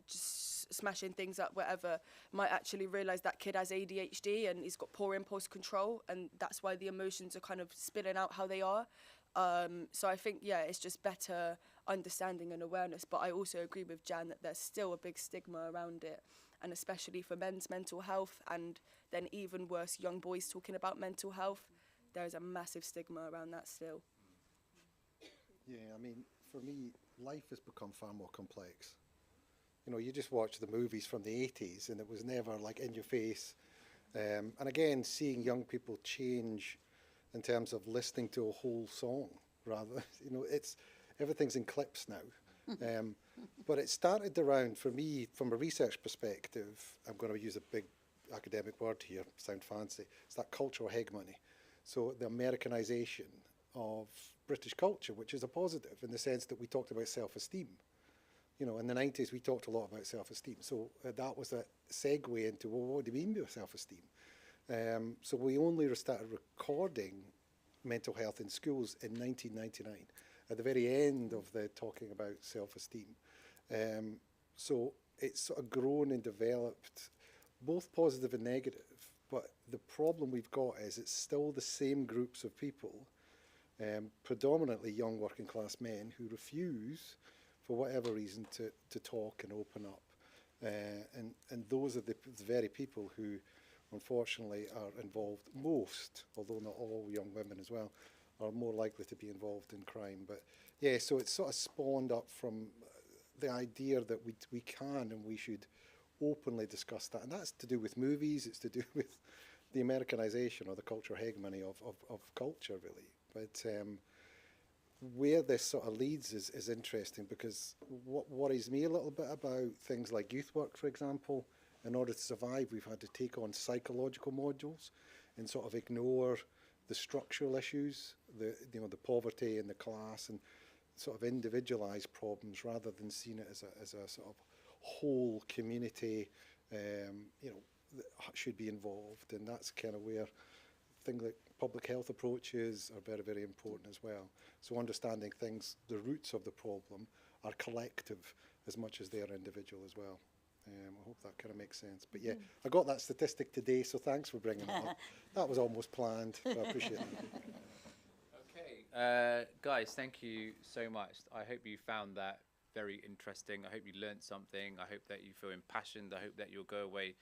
just smashing things up, whatever, might actually realise that kid has ADHD and he's got poor impulse control, and that's why the emotions are kind of spilling out how they are. So I think, yeah, it's just better understanding and awareness, but I also agree with Jan that there's still a big stigma around it, and especially for men's mental health, and then even worse, young boys talking about mental health, there's a massive stigma around that still. Yeah, I mean, for me, life has become far more complex. You know, you just watch the movies from the 80s and it was never like in your face. And again, seeing young people change in terms of listening to a whole song rather, you know, everything's in clips now. But it started around, for me, from a research perspective, I'm going to use a big academic word here, sound fancy, it's that cultural hegemony. So the Americanization of British culture, which is a positive in the sense that we talked about self-esteem. You know, in the 90s, we talked a lot about self-esteem. So that was a segue into, well, what do you mean by self-esteem? So we only started recording mental health in schools in 1999, at the very end of the talking about self-esteem. So it's sort of grown and developed, both positive and negative. But the problem we've got is it's still the same groups of people, predominantly young working class men, who refuse, for whatever reason, to talk and open up. And those are the very people who, unfortunately, are involved most, although not all young women as well, are more likely to be involved in crime. But yeah, so it's sort of spawned up from the idea that we can and we should openly discuss that. And that's to do with movies, it's to do with the Americanization or the cultural hegemony of culture, really. But where this sort of leads is interesting, because what worries me a little bit about things like youth work, for example, in order to survive, we've had to take on psychological modules and sort of ignore the structural issues, the poverty and the class, and sort of individualized problems rather than seeing it as a sort of whole community, that should be involved. And that's kind of where things like public health approaches are very, very important as well. So understanding things, the roots of the problem are collective as much as they are individual as well. I hope that kind of makes sense. But yeah, I got that statistic today, so thanks for bringing it up. That was almost planned, but I appreciate it. Okay, guys, thank you so much. I hope you found that very interesting. I hope you learned something. I hope that you feel impassioned. I hope that you'll go away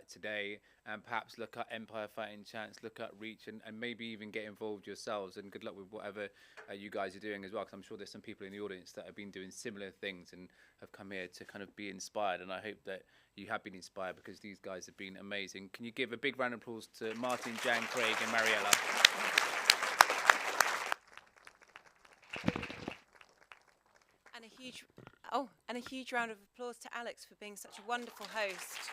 today and perhaps look at Empire Fighting Chance, look at REACH, and maybe even get involved yourselves. And good luck with whatever you guys are doing as well, because I'm sure there's some people in the audience that have been doing similar things and have come here to kind of be inspired. And I hope that you have been inspired, because these guys have been amazing. Can you give a big round of applause to Martin, Jan, Craig and Mariella? And a huge round of applause to Alex for being such a wonderful host.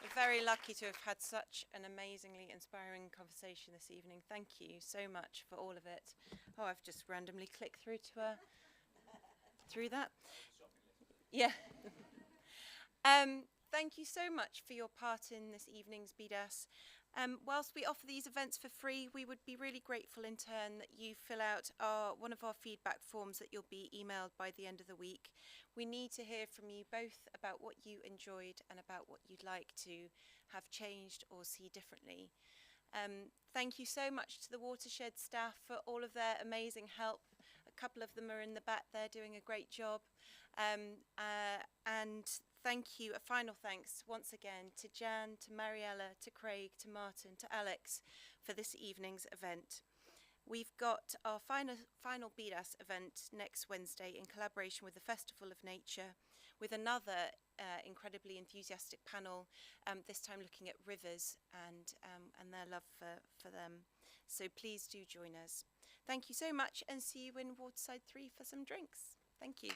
We're very lucky to have had such an amazingly inspiring conversation this evening. Thank you so much for all of it. Oh, I've just randomly clicked through to through that. Yeah. Thank you so much for your part in this evening's BDAS. Whilst we offer these events for free, we would be really grateful in turn that you fill out one of our feedback forms that you'll be emailed by the end of the week. We need to hear from you both about what you enjoyed and about what you'd like to have changed or see differently. Thank you so much to the Watershed staff for all of their amazing help. A couple of them are in the back there doing a great job. And thank you, a final thanks once again to Jan, to Mariella, to Craig, to Martin, to Alex for this evening's event. We've got our final BDAS event next Wednesday in collaboration with the Festival of Nature, with another incredibly enthusiastic panel, this time looking at rivers and their love for them. So please do join us. Thank you so much, and see you in Waterside 3 for some drinks. Thank you.